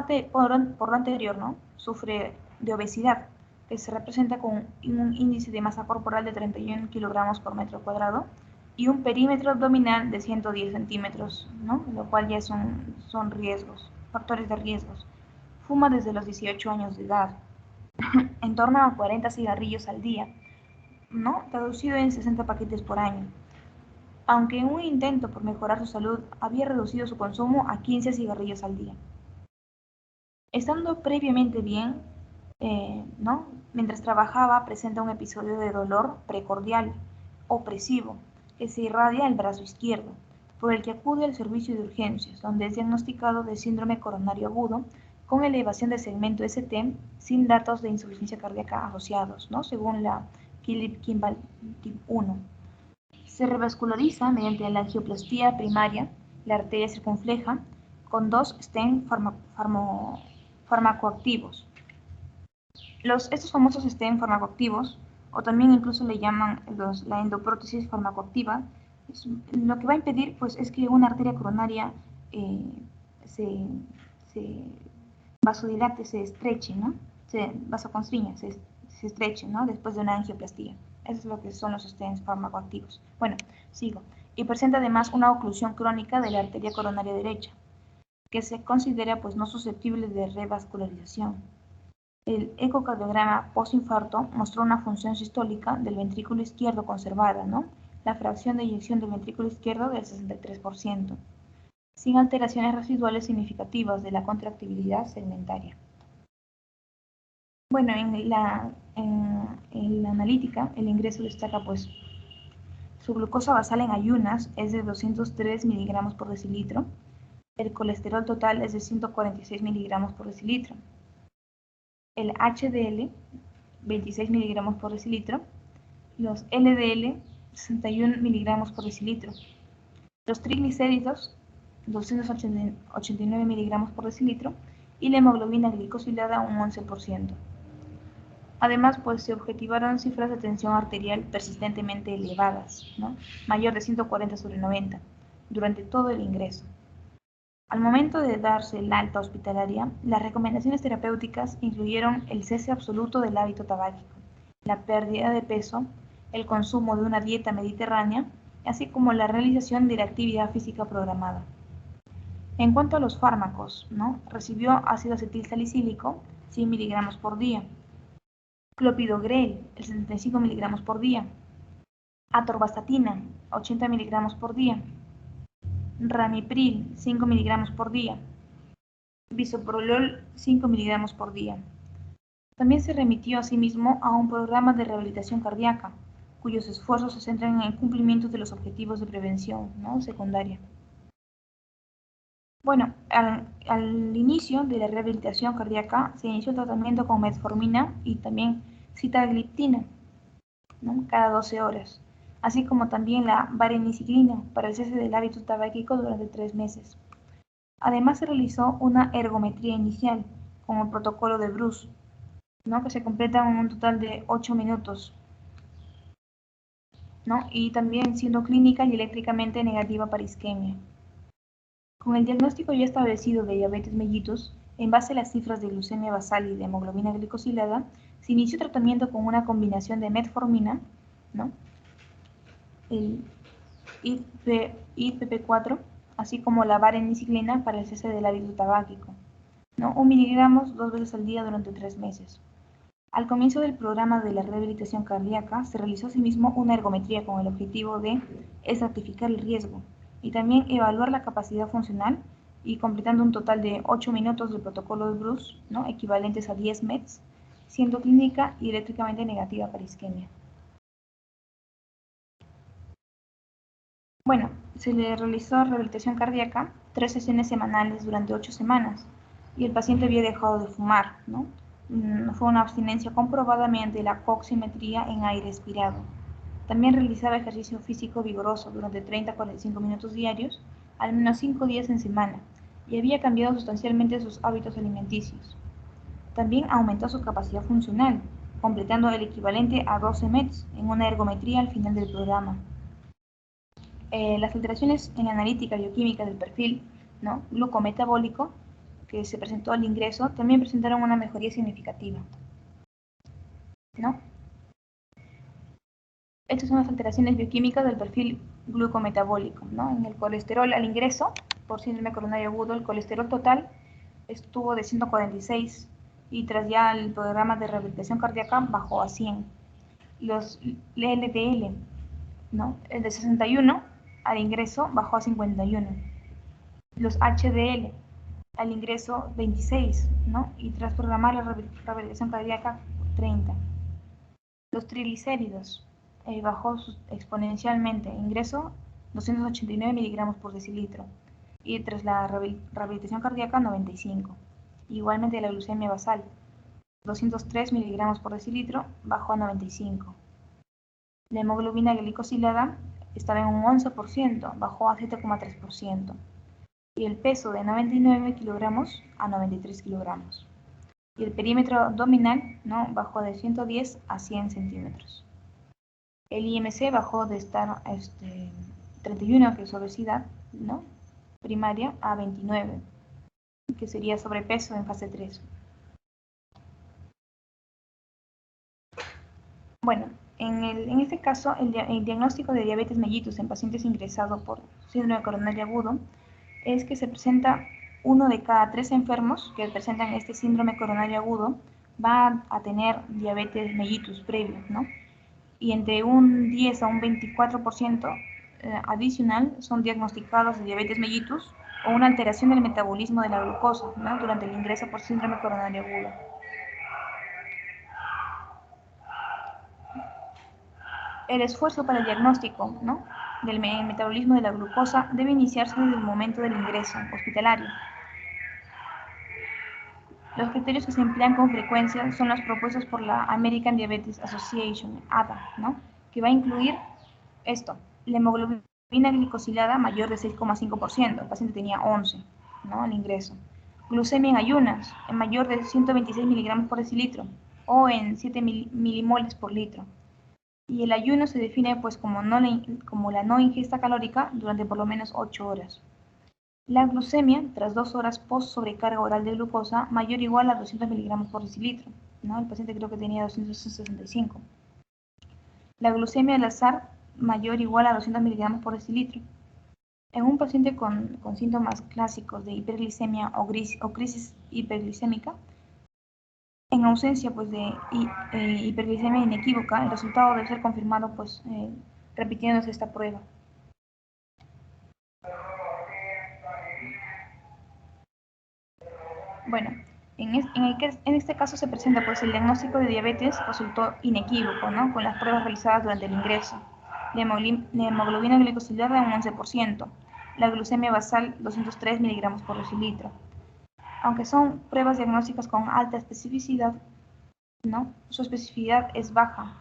anterior, ¿no? Sufre de obesidad, que se representa con un índice de masa corporal de 31 kilogramos por metro cuadrado y un perímetro abdominal de 110 centímetros, ¿no? Lo cual ya son riesgos, factores de riesgos. Fuma desde los 18 años de edad, en torno a 40 cigarrillos al día, ¿no? Traducido en 60 paquetes por año. Aunque en un intento por mejorar su salud había reducido su consumo a 15 cigarrillos al día. Estando previamente bien, ¿no? Mientras trabajaba presenta un episodio de dolor precordial opresivo que se irradia al brazo izquierdo, por el que acude al servicio de urgencias, donde es diagnosticado de síndrome coronario agudo con elevación del segmento ST sin datos de insuficiencia cardíaca asociados, ¿no? Según la Philip-Kimball Typ 1. Se revasculariza mediante la angioplastía primaria, la arteria circunfleja, con 2 stents farmacoactivos. Estos famosos stents farmacoactivos, o también incluso le llaman la endoprótesis farmacoactiva, lo que va a impedir pues, es que una arteria coronaria se vasodilate, se estreche, ¿no? Se vasoconstriña, se estreche, ¿no? Después de una angioplastía. Eso es lo que son los stents farmacoactivos. Bueno, sigo. Y presenta además una oclusión crónica de la arteria coronaria derecha, que se considera pues no susceptible de revascularización. El ecocardiograma postinfarto mostró una función sistólica del ventrículo izquierdo conservada, ¿no? La fracción de eyección del ventrículo izquierdo del 63%, sin alteraciones residuales significativas de la contractibilidad segmentaria. Bueno, en la analítica, el ingreso destaca pues su glucosa basal en ayunas es de 203 miligramos por decilitro, el colesterol total es de 146 miligramos por decilitro, el HDL 26 miligramos por decilitro, los LDL 61 miligramos por decilitro, los triglicéridos 289 miligramos por decilitro y la hemoglobina glicosilada un 11%. Además, pues se objetivaron cifras de tensión arterial persistentemente elevadas, ¿no? Mayor de 140/90, durante todo el ingreso. Al momento de darse el alta hospitalaria, las recomendaciones terapéuticas incluyeron el cese absoluto del hábito tabáquico, la pérdida de peso, el consumo de una dieta mediterránea, así como la realización de la actividad física programada. En cuanto a los fármacos, ¿no? Recibió ácido acetilsalicílico, 100 miligramos por día, clopidogrel, 75 miligramos por día, atorvastatina, 80 miligramos por día, ramipril, 5 miligramos por día, bisoprolol, 5 miligramos por día. También se remitió asimismo a un programa de rehabilitación cardíaca, cuyos esfuerzos se centran en el cumplimiento de los objetivos de prevención, ¿no? Secundaria. Bueno, al inicio de la rehabilitación cardíaca se inició el tratamiento con metformina y también sitagliptina, ¿no? Cada 12 horas, así como también la vareniciclina para el cese del hábito tabáquico durante 3 meses. Además se realizó una ergometría inicial con el protocolo de Bruce, ¿no? Que se completa en un total de 8 minutos, ¿no? Y también siendo clínica y eléctricamente negativa para isquemia. Con el diagnóstico ya establecido de diabetes mellitus, en base a las cifras de glucemia basal y de hemoglobina glicosilada, se inició tratamiento con una combinación de metformina, ¿no? El IPP4, así como la vareniciclina para el cese del hábito tabáquico, ¿no? 1 miligramo 2 veces al día durante 3 meses. Al comienzo del programa de la rehabilitación cardíaca, se realizó asimismo una ergometría con el objetivo de estratificar el riesgo y también evaluar la capacidad funcional y completando un total de 8 minutos del protocolo de Bruce, ¿no? Equivalentes a 10 METs, siendo clínica y eléctricamente negativa para isquemia. Bueno, se le realizó rehabilitación cardíaca, 3 sesiones semanales durante 8 semanas y el paciente había dejado de fumar, ¿no? Fue una abstinencia comprobada mediante la oximetría en aire expirado. También realizaba ejercicio físico vigoroso durante 30 a 45 minutos diarios, al menos 5 días en semana, y había cambiado sustancialmente sus hábitos alimenticios. También aumentó su capacidad funcional, completando el equivalente a 12 METs en una ergometría al final del programa. Las alteraciones en la analítica bioquímica del perfil, ¿no?, glucometabólico que se presentó al ingreso también presentaron una mejoría significativa, ¿no? Estas son las alteraciones bioquímicas del perfil glucometabólico, ¿no? En el colesterol al ingreso, por síndrome coronario agudo, el colesterol total estuvo de 146 y tras ya el programa de rehabilitación cardíaca bajó a 100. Los LDL, ¿no?, el de 61 al ingreso bajó a 51. Los HDL al ingreso 26, ¿no?, y tras programar la rehabilitación cardíaca 30. Los triglicéridos bajó exponencialmente, ingreso 289 miligramos por decilitro y tras la rehabilitación cardíaca 95. Igualmente la glucemia basal, 203 miligramos por decilitro, bajó a 95. La hemoglobina glicosilada estaba en un 11%, bajó a 7,3%. Y el peso de 99 kilogramos a 93 kilogramos. Y el perímetro abdominal, ¿no?, bajó de 110 a 100 centímetros. El IMC bajó de estar 31, que es obesidad, ¿no?, primaria, a 29, que sería sobrepeso en fase 3. Bueno, en este caso, el diagnóstico de diabetes mellitus en pacientes ingresados por síndrome coronario agudo es que se presenta 1 de cada 3 enfermos que presentan este síndrome coronario agudo va a tener diabetes mellitus previo, ¿no? Y entre un 10 a un 24% adicional son diagnosticados de diabetes mellitus o una alteración del metabolismo de la glucosa, ¿no?, durante el ingreso por síndrome coronario agudo. El esfuerzo para el diagnóstico, ¿no?, del metabolismo de la glucosa debe iniciarse desde el momento del ingreso hospitalario. Los criterios que se emplean con frecuencia son los propuestos por la American Diabetes Association, ADA, ¿no?, que va a incluir esto: la hemoglobina glicosilada mayor de 6,5%, el paciente tenía 11, ¿no?, al ingreso. Glucemia en ayunas, en mayor de 126 miligramos por decilitro o en 7 milimoles por litro. Y el ayuno se define pues como la no ingesta calórica durante por lo menos 8 horas. La glucemia, tras 2 horas post sobrecarga oral de glucosa, mayor o igual a 200 miligramos por decilitro, ¿no? El paciente creo que tenía 265. La glucemia al azar, mayor o igual a 200 miligramos por decilitro. En un paciente con síntomas clásicos de hiperglicemia o crisis hiperglicémica, en ausencia pues de hiperglicemia inequívoca, el resultado debe ser confirmado pues repitiéndose esta prueba. Bueno, en este caso se presenta pues el diagnóstico de diabetes resultó inequívoco, ¿no?, con las pruebas realizadas durante el ingreso. La hemoglobina glicosilada un 11%, la glucemia basal 203 miligramos por decilitro. Aunque son pruebas diagnósticas con alta especificidad, ¿no?, su especificidad es baja,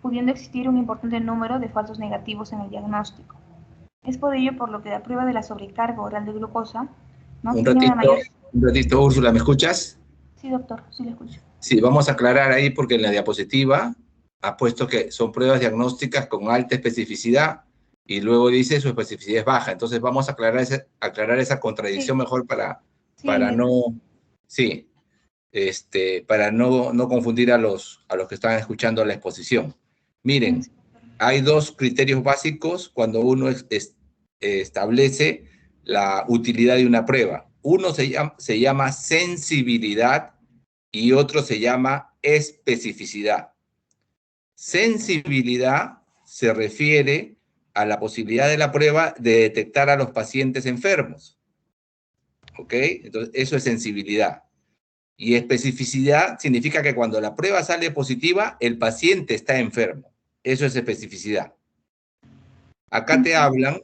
pudiendo existir un importante número de falsos negativos en el diagnóstico. Es por ello por lo que la prueba de la sobrecarga oral de glucosa, ¿no?, tiene una mayor... Un ratito, Úrsula, ¿me escuchas? Sí, doctor, sí le escucho. Sí, vamos a aclarar ahí porque en la diapositiva ha puesto que son pruebas diagnósticas con alta especificidad y luego dice su especificidad es baja. Entonces vamos a aclarar esa contradicción, sí, mejor para no confundir a los que están escuchando la exposición. Miren, hay 2 criterios básicos cuando uno establece la utilidad de una prueba. Uno se llama sensibilidad y otro se llama especificidad. Sensibilidad se refiere a la posibilidad de la prueba de detectar a los pacientes enfermos. ¿Ok? Entonces, eso es sensibilidad. Y especificidad significa que cuando la prueba sale positiva, el paciente está enfermo. Eso es especificidad. Acá te hablan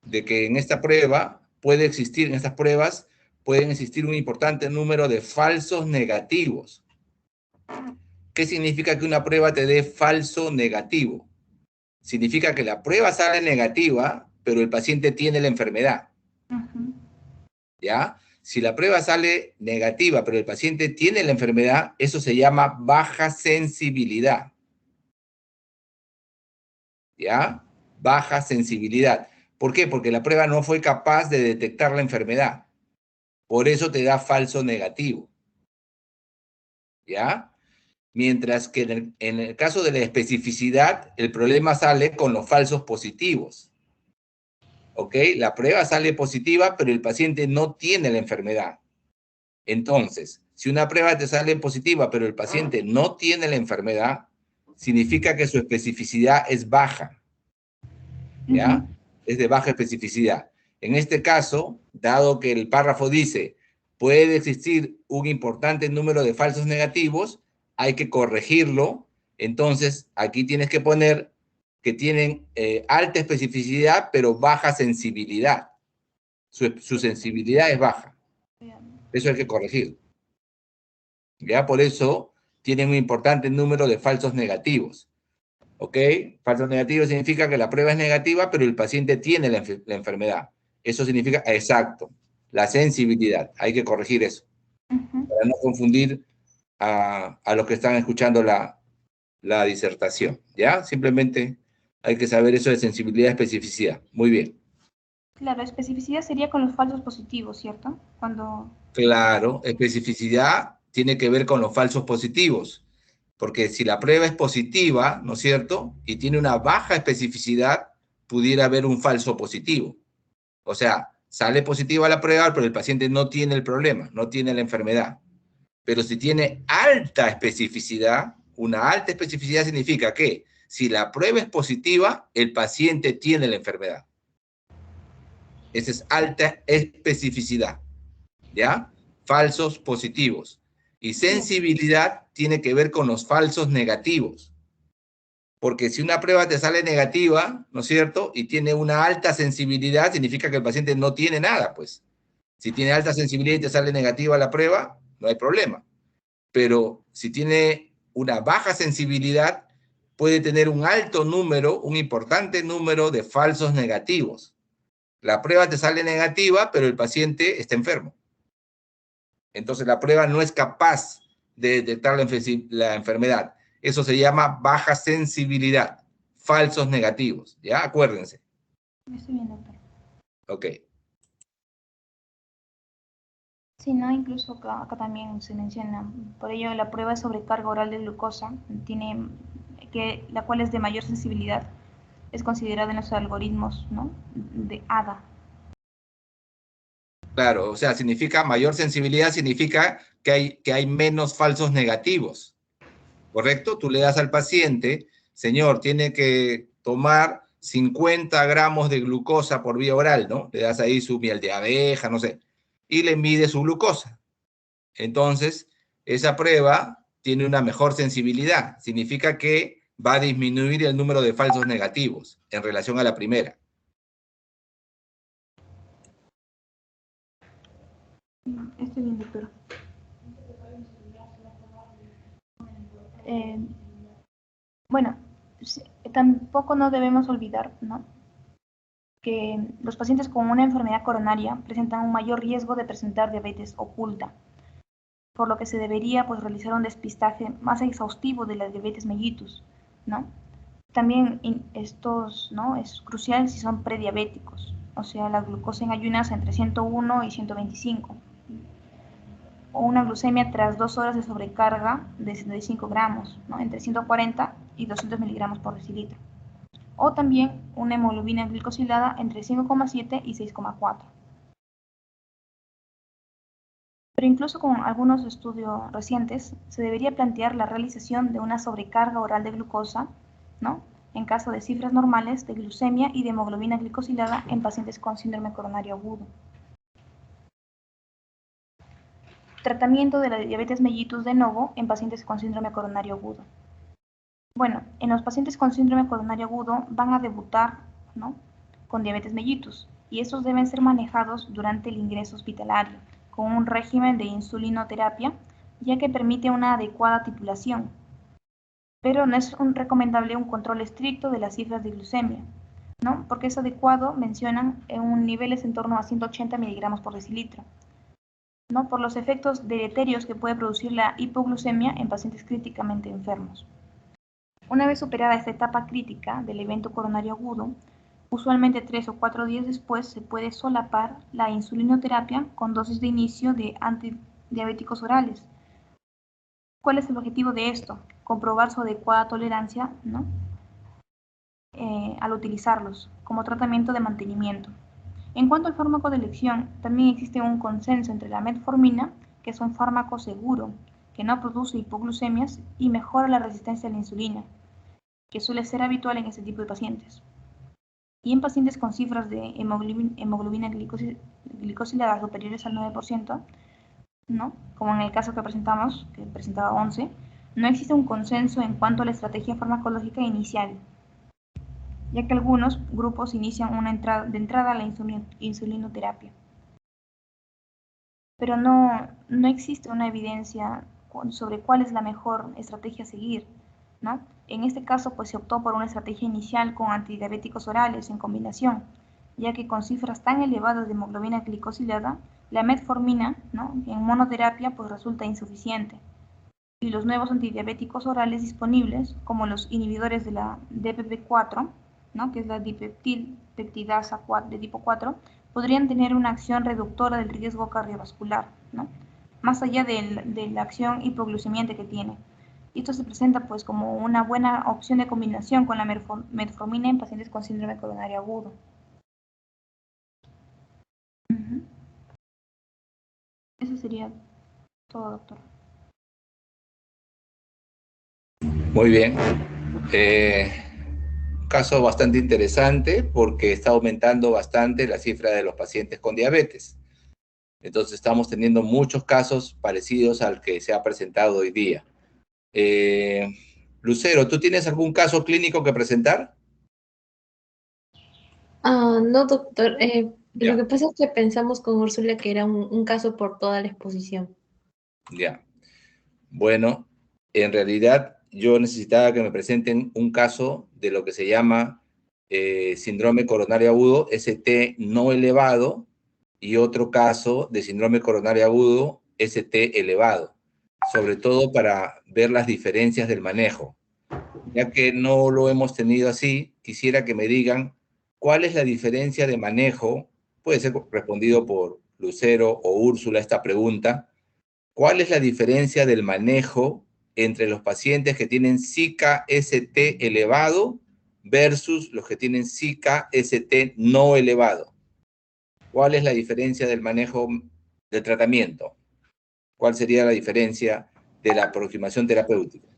de que en esta prueba en estas pruebas pueden existir un importante número de falsos negativos. ¿Qué significa que una prueba te dé falso negativo? Significa que la prueba sale negativa, pero el paciente tiene la enfermedad. ¿Ya? Si la prueba sale negativa, pero el paciente tiene la enfermedad, eso se llama baja sensibilidad. ¿Ya? Baja sensibilidad. ¿Por qué? Porque la prueba no fue capaz de detectar la enfermedad. Por eso te da falso negativo. ¿Ya? Mientras que en el caso de la especificidad, el problema sale con los falsos positivos. ¿Ok? La prueba sale positiva, pero el paciente no tiene la enfermedad. Entonces, si una prueba te sale positiva, pero el paciente no tiene la enfermedad, significa que su especificidad es baja. ¿Ya? Es de baja especificidad. En este caso, dado que el párrafo dice, puede existir un importante número de falsos negativos, hay que corregirlo. Entonces, aquí tienes que poner que tienen alta especificidad, pero baja sensibilidad. Su sensibilidad es baja. Eso hay que corregir. ¿Ya? Por eso tienen un importante número de falsos negativos. ¿Ok? Falsos negativos significa que la prueba es negativa, pero el paciente tiene la enfermedad. Eso significa, exacto, la sensibilidad. Hay que corregir eso. Para no confundir a los que están escuchando la disertación. ¿Ya? Simplemente hay que saber eso de sensibilidad y especificidad. Muy bien. Claro, especificidad sería con los falsos positivos, ¿cierto? Claro, especificidad tiene que ver con los falsos positivos. Porque si la prueba es positiva, ¿no es cierto? Y tiene una baja especificidad, pudiera haber un falso positivo. O sea, sale positiva la prueba, pero el paciente no tiene el problema, no tiene la enfermedad. Pero si tiene alta especificidad, una alta especificidad significa que si la prueba es positiva, el paciente tiene la enfermedad. Esa es alta especificidad, ¿ya? Falsos positivos. Y sensibilidad tiene que ver con los falsos negativos. Porque si una prueba te sale negativa, ¿no es cierto? Y tiene una alta sensibilidad, significa que el paciente no tiene nada, pues. Si tiene alta sensibilidad y te sale negativa la prueba, no hay problema. Pero si tiene una baja sensibilidad, puede tener un alto número, un importante número de falsos negativos. La prueba te sale negativa, pero el paciente está enfermo. Entonces la prueba no es capaz de detectar la enfermedad. Eso se llama baja sensibilidad, falsos negativos, ¿ya? Acuérdense. Estoy bien, doctor. Ok. Sí, no, incluso acá también se menciona, por ello la prueba de sobrecarga oral de glucosa, la cual es de mayor sensibilidad, es considerada en los algoritmos, ¿no?, de ADA. Claro, o sea, significa mayor sensibilidad, significa que hay menos falsos negativos, ¿correcto? Tú le das al paciente, señor, tiene que tomar 50 gramos de glucosa por vía oral, ¿no? Le das ahí su miel de abeja, no sé, y le mide su glucosa. Entonces, esa prueba tiene una mejor sensibilidad, significa que va a disminuir el número de falsos negativos en relación a la primera. Estoy bien, doctor. Bueno, tampoco no debemos olvidar, ¿no?, que los pacientes con una enfermedad coronaria presentan un mayor riesgo de presentar diabetes oculta, por lo que se debería, pues, realizar un despistaje más exhaustivo de la diabetes mellitus, ¿no? También ¿no?, es crucial si son prediabéticos, o sea, la glucosa en ayunas entre 101 y 125, o una glucemia tras 2 horas de sobrecarga de 75 gramos, ¿no?, entre 140 y 200 miligramos por decilitro. O también una hemoglobina glicosilada entre 5,7 y 6,4. Pero incluso con algunos estudios recientes, se debería plantear la realización de una sobrecarga oral de glucosa, ¿no?, en caso de cifras normales de glucemia y de hemoglobina glicosilada en pacientes con síndrome coronario agudo. Tratamiento de la diabetes mellitus de novo en pacientes con síndrome coronario agudo. Bueno, en los pacientes con síndrome coronario agudo van a debutar, ¿no?, con diabetes mellitus, y estos deben ser manejados durante el ingreso hospitalario, con un régimen de insulinoterapia, ya que permite una adecuada titulación, pero no es recomendable un control estricto de las cifras de glucemia, ¿no? Porque es adecuado, mencionan, en un niveles en torno a 180 miligramos por decilitro, ¿no? Por los efectos deleterios que puede producir la hipoglucemia en pacientes críticamente enfermos. Una vez superada esta etapa crítica del evento coronario agudo, usualmente 3 o 4 días después se puede solapar la insulinoterapia con dosis de inicio de antidiabéticos orales. ¿Cuál es el objetivo de esto? Comprobar su adecuada tolerancia, ¿no? Al utilizarlos como tratamiento de mantenimiento. En cuanto al fármaco de elección, también existe un consenso entre la metformina, que es un fármaco seguro, que no produce hipoglucemias y mejora la resistencia a la insulina, que suele ser habitual en este tipo de pacientes. Y en pacientes con cifras de hemoglobina glicosilada superiores al 9%, ¿no? Como en el caso que presentamos, que presentaba 11, no existe un consenso en cuanto a la estrategia farmacológica inicial, ya que algunos grupos inician de entrada a la insulinoterapia. Pero no existe una evidencia sobre cuál es la mejor estrategia a seguir, ¿no? En este caso, pues se optó por una estrategia inicial con antidiabéticos orales en combinación, ya que con cifras tan elevadas de hemoglobina glicosilada, la metformina, ¿no?, en monoterapia pues resulta insuficiente. Y los nuevos antidiabéticos orales disponibles, como los inhibidores de la DPP4, ¿no?, que es la dipeptidasa de tipo 4, podrían tener una acción reductora del riesgo cardiovascular, ¿no?, más allá de la acción hipoglucemiante que tiene. Y esto se presenta pues como una buena opción de combinación con la metformina en pacientes con síndrome coronario agudo. Eso sería todo, doctor. Muy bien. Un caso bastante interesante porque está aumentando bastante la cifra de los pacientes con diabetes. Entonces estamos teniendo muchos casos parecidos al que se ha presentado hoy día. Lucero, ¿tú tienes algún caso clínico que presentar? No, doctor. Ya. Lo que pasa es que pensamos con Úrsula que era un caso por toda la exposición. Ya. Bueno, en realidad yo necesitaba que me presenten un caso de lo que se llama síndrome coronario agudo, ST no elevado, y otro caso de síndrome coronario agudo, ST elevado, sobre todo para ver las diferencias del manejo. Ya que no lo hemos tenido así, quisiera que me digan cuál es la diferencia de manejo, puede ser respondido por Lucero o Úrsula esta pregunta. ¿Cuál es la diferencia del manejo entre los pacientes que tienen Zika-ST elevado versus los que tienen Zika-ST no elevado? ¿Cuál es la diferencia del manejo del tratamiento? ¿Cuál sería la diferencia de la aproximación terapéutica?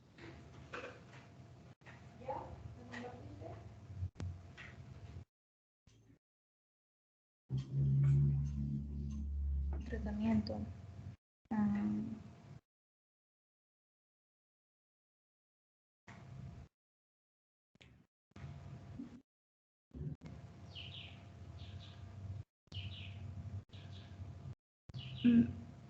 Tratamiento.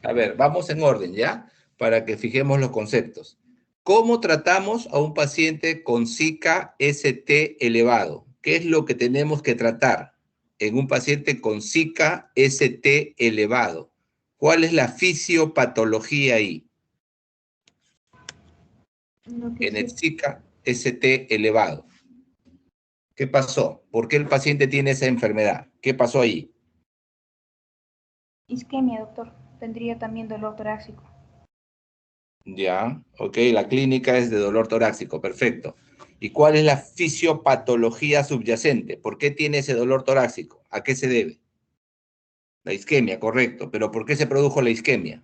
A ver, vamos en orden, ¿ya? Para que fijemos los conceptos. ¿Cómo tratamos a un paciente con Zika-ST elevado? ¿Qué es lo que tenemos que tratar en un paciente con Zika-ST elevado? ¿Cuál es la fisiopatología ahí? En el Zika-ST elevado. ¿Qué pasó? ¿Por qué el paciente tiene esa enfermedad? ¿Qué pasó ahí? Isquemia, doctor. Tendría también dolor torácico. Ya, ok, la clínica es de dolor torácico, perfecto. ¿Y cuál es la fisiopatología subyacente? ¿Por qué tiene ese dolor torácico? ¿A qué se debe? La isquemia, correcto. ¿Pero por qué se produjo la isquemia?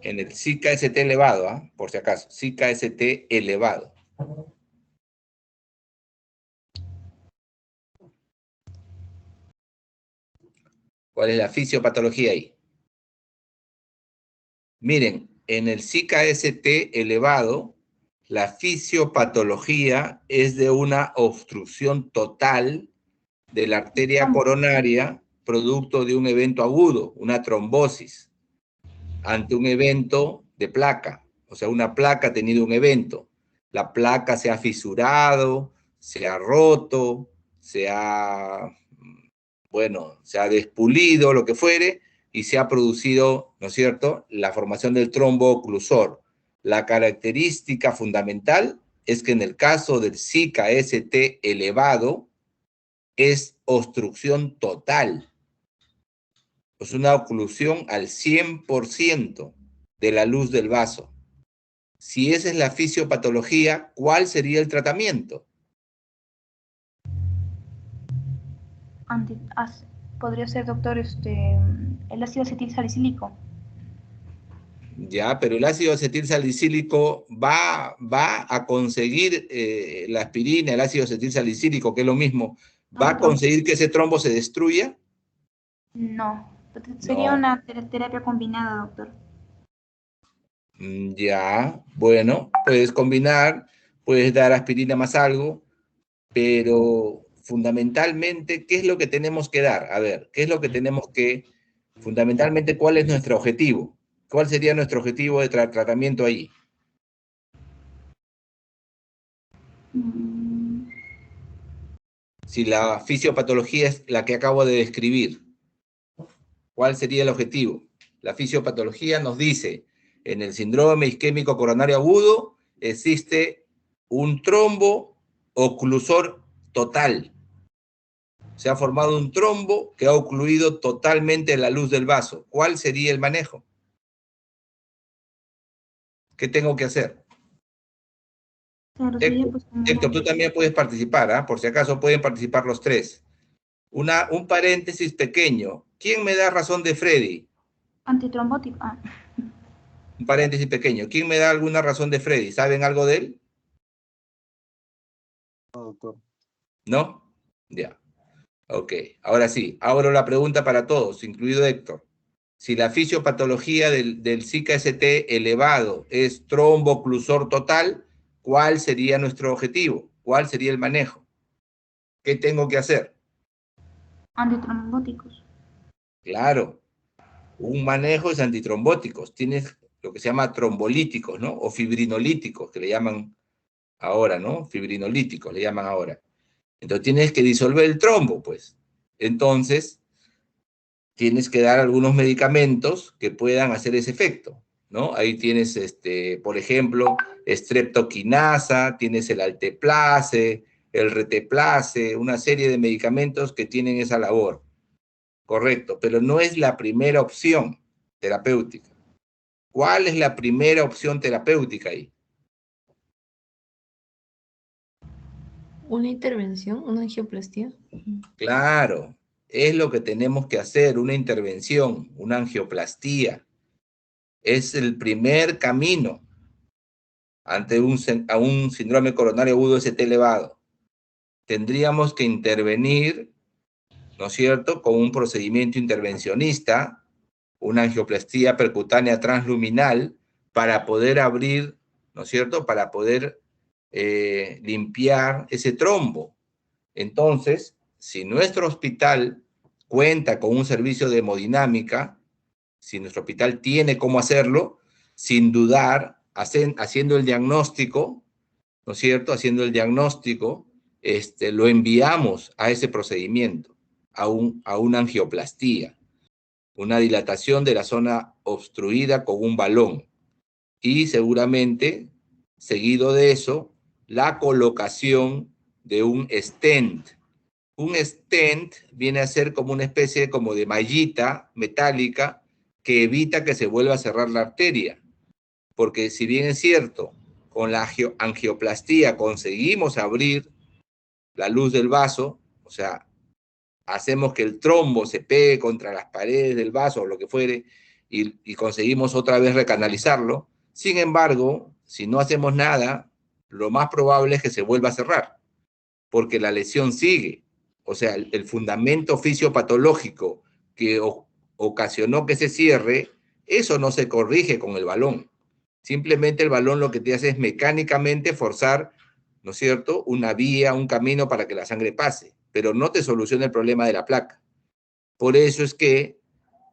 En el Zika-ST elevado, ¿ah? Por si acaso, Zika-ST elevado. ¿Cuál es la fisiopatología ahí? Miren, en el Zika-ST elevado, la fisiopatología es de una obstrucción total de la arteria coronaria producto de un evento agudo, una trombosis, ante un evento de placa, O sea, una placa ha tenido un evento. La placa se ha fisurado, se ha roto, se ha despulido, lo que fuere, y se ha producido, ¿no es cierto?, la formación del trombo oclusor. La característica fundamental es que en el caso del Zika-ST elevado, es obstrucción total. Es una oclusión al 100% de la luz del vaso. Si esa es la fisiopatología, ¿cuál sería el tratamiento? Podría ser, doctor, el ácido acetilsalicílico. Ya, pero el ácido acetilsalicílico va a conseguir la aspirina, el ácido acetilsalicílico, que es lo mismo, ¿va a conseguir que ese trombo se destruya? No, sería una terapia combinada, doctor. Ya, bueno, puedes combinar, puedes dar aspirina más algo, pero fundamentalmente, ¿qué es lo que tenemos que dar? A ver, ¿qué es lo que tenemos que, fundamentalmente, cuál es nuestro objetivo? ¿Cuál sería nuestro objetivo de tratamiento ahí? Si la fisiopatología es la que acabo de describir, ¿cuál sería el objetivo? La fisiopatología nos dice, en el síndrome isquémico coronario agudo existe un trombo oclusor total. Se ha formado un trombo que ha ocluido totalmente la luz del vaso. ¿Cuál sería el manejo? ¿Qué tengo que hacer? Claro, Héctor, tú también puedes participar, ¿ah? Por si acaso pueden participar los tres. Un paréntesis pequeño. ¿Quién me da razón de Freddy? Antitrombótico. Un paréntesis pequeño. ¿Quién me da alguna razón de Freddy? ¿Saben algo de él? No, doctor. ¿No? Ya. Ok. Ahora sí. Abro la pregunta para todos, incluido Héctor. Si la fisiopatología del Zika-ST elevado es tromboclusor total, ¿cuál sería nuestro objetivo? ¿Cuál sería el manejo? ¿Qué tengo que hacer? Antitrombóticos. Claro. Un manejo es antitrombóticos. Tienes lo que se llama trombolíticos, ¿no? O fibrinolíticos, que le llaman ahora, ¿no? Fibrinolíticos le llaman ahora. Entonces tienes que disolver el trombo, pues. Entonces, tienes que dar algunos medicamentos que puedan hacer ese efecto, ¿no? Ahí tienes, por ejemplo, streptoquinasa, tienes el alteplase, el reteplase, una serie de medicamentos que tienen esa labor. Correcto, pero no es la primera opción terapéutica. ¿Cuál es la primera opción terapéutica ahí? ¿Una intervención? ¿Una angioplastía? Claro, es lo que tenemos que hacer, una intervención, una angioplastía. Es el primer camino ante un síndrome coronario agudo ST elevado. Tendríamos que intervenir, ¿no es cierto?, con un procedimiento intervencionista, una angioplastía percutánea transluminal, para poder abrir, ¿no es cierto?, para poder limpiar ese trombo. Entonces, si nuestro hospital cuenta con un servicio de hemodinámica, si nuestro hospital tiene cómo hacerlo, sin dudar, haciendo el diagnóstico, ¿no es cierto?, haciendo el diagnóstico, lo enviamos a ese procedimiento, a una angioplastía, una dilatación de la zona obstruida con un balón. Y seguramente, seguido de eso, la colocación de un stent. Un stent viene a ser como una especie como de mallita metálica que evita que se vuelva a cerrar la arteria. Porque si bien es cierto, con la angioplastía conseguimos abrir la luz del vaso, o sea, hacemos que el trombo se pegue contra las paredes del vaso o lo que fuere, y conseguimos otra vez recanalizarlo. Sin embargo, si no hacemos nada, lo más probable es que se vuelva a cerrar, porque la lesión sigue. O sea, el fundamento fisiopatológico que ocasionó que se cierre, eso no se corrige con el balón. Simplemente el balón lo que te hace es mecánicamente forzar, ¿no es cierto?, una vía, un camino para que la sangre pase, pero no te soluciona el problema de la placa. Por eso es que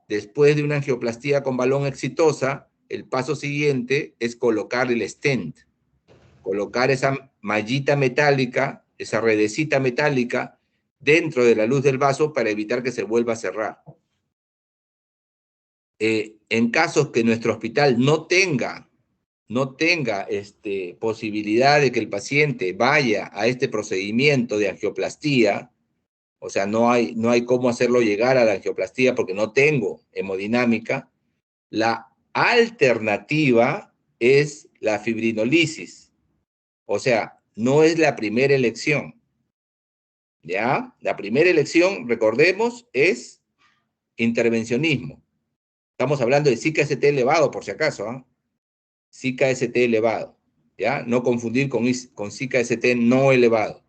después de una angioplastía con balón exitosa, el paso siguiente es colocar el stent. Colocar esa mallita metálica, esa redecita metálica, dentro de la luz del vaso para evitar que se vuelva a cerrar. En casos que nuestro hospital no tenga posibilidad de que el paciente vaya a este procedimiento de angioplastía, o sea, no hay cómo hacerlo llegar a la angioplastía porque no tengo hemodinámica, la alternativa es la fibrinolisis. O sea, no es la primera elección. ¿Ya? La primera elección, recordemos, es intervencionismo. Estamos hablando de SICA-ST elevado, por si acaso, ¿eh? SICA-ST elevado, ¿ya? No confundir con SICA-ST no elevado.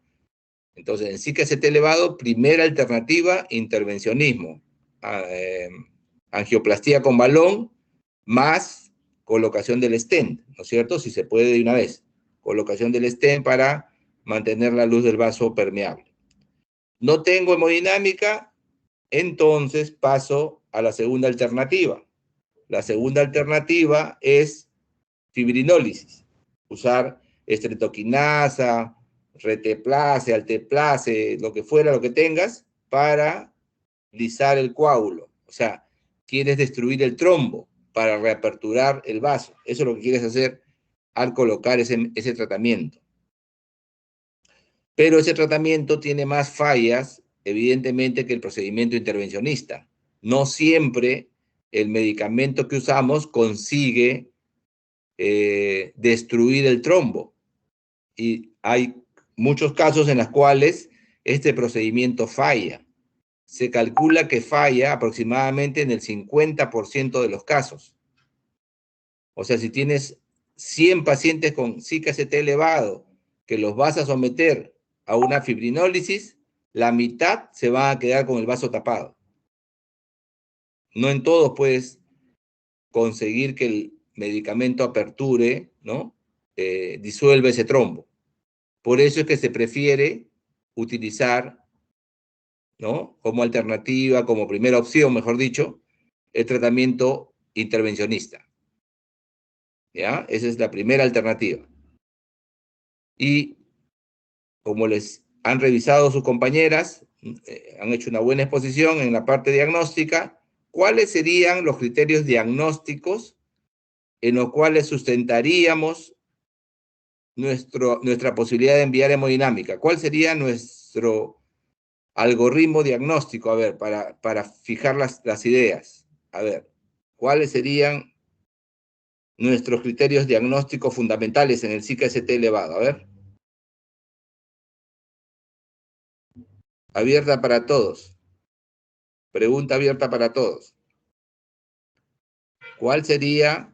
Entonces, en SICA-ST elevado, primera alternativa, intervencionismo. Angioplastía con balón más colocación del stent, ¿no es cierto? Si se puede de una vez. Colocación del stent para mantener la luz del vaso permeable. No tengo hemodinámica, entonces paso a la segunda alternativa. La segunda alternativa es fibrinólisis. Usar estreptoquinasa, reteplase, alteplase, lo que fuera, lo que tengas, para lisar el coágulo. O sea, quieres destruir el trombo para reaperturar el vaso. Eso es lo que quieres hacer al colocar ese tratamiento. Pero ese tratamiento tiene más fallas, evidentemente, que el procedimiento intervencionista. No siempre el medicamento que usamos consigue destruir el trombo. Y hay muchos casos en los cuales este procedimiento falla. Se calcula que falla aproximadamente en el 50% de los casos. O sea, si tienes 100 pacientes con SICA-ST elevado que los vas a someter a una fibrinólisis, la mitad se van a quedar con el vaso tapado. No en todos puedes conseguir que el medicamento aperture, ¿no? Disuelve ese trombo. Por eso es que se prefiere utilizar, ¿no? Como alternativa, como primera opción, mejor dicho, el tratamiento intervencionista. ¿Ya? Esa es la primera alternativa. Y como les han revisado sus compañeras, han hecho una buena exposición en la parte diagnóstica, ¿cuáles serían los criterios diagnósticos en los cuales sustentaríamos nuestra posibilidad de enviar hemodinámica? ¿Cuál sería nuestro algoritmo diagnóstico? A ver, para fijar las ideas. A ver, ¿cuáles serían nuestros criterios diagnósticos fundamentales en el SICA-ST elevado? A ver. Abierta para todos. Pregunta abierta para todos. ¿Cuál sería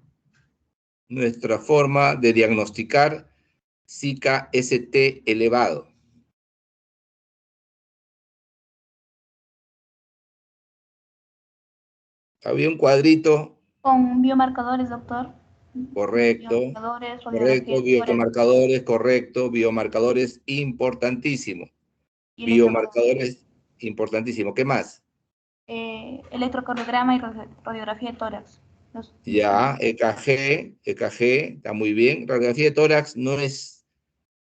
nuestra forma de diagnosticar SICA-ST elevado? Había un cuadrito. Con biomarcadores, doctor. Correcto. Correcto, biomarcadores, correcto. Biomarcadores, importantísimo. Biomarcadores, importantísimo. ¿Qué más? Electrocardiograma y radiografía de tórax. Ya, EKG, está muy bien. Radiografía de tórax no es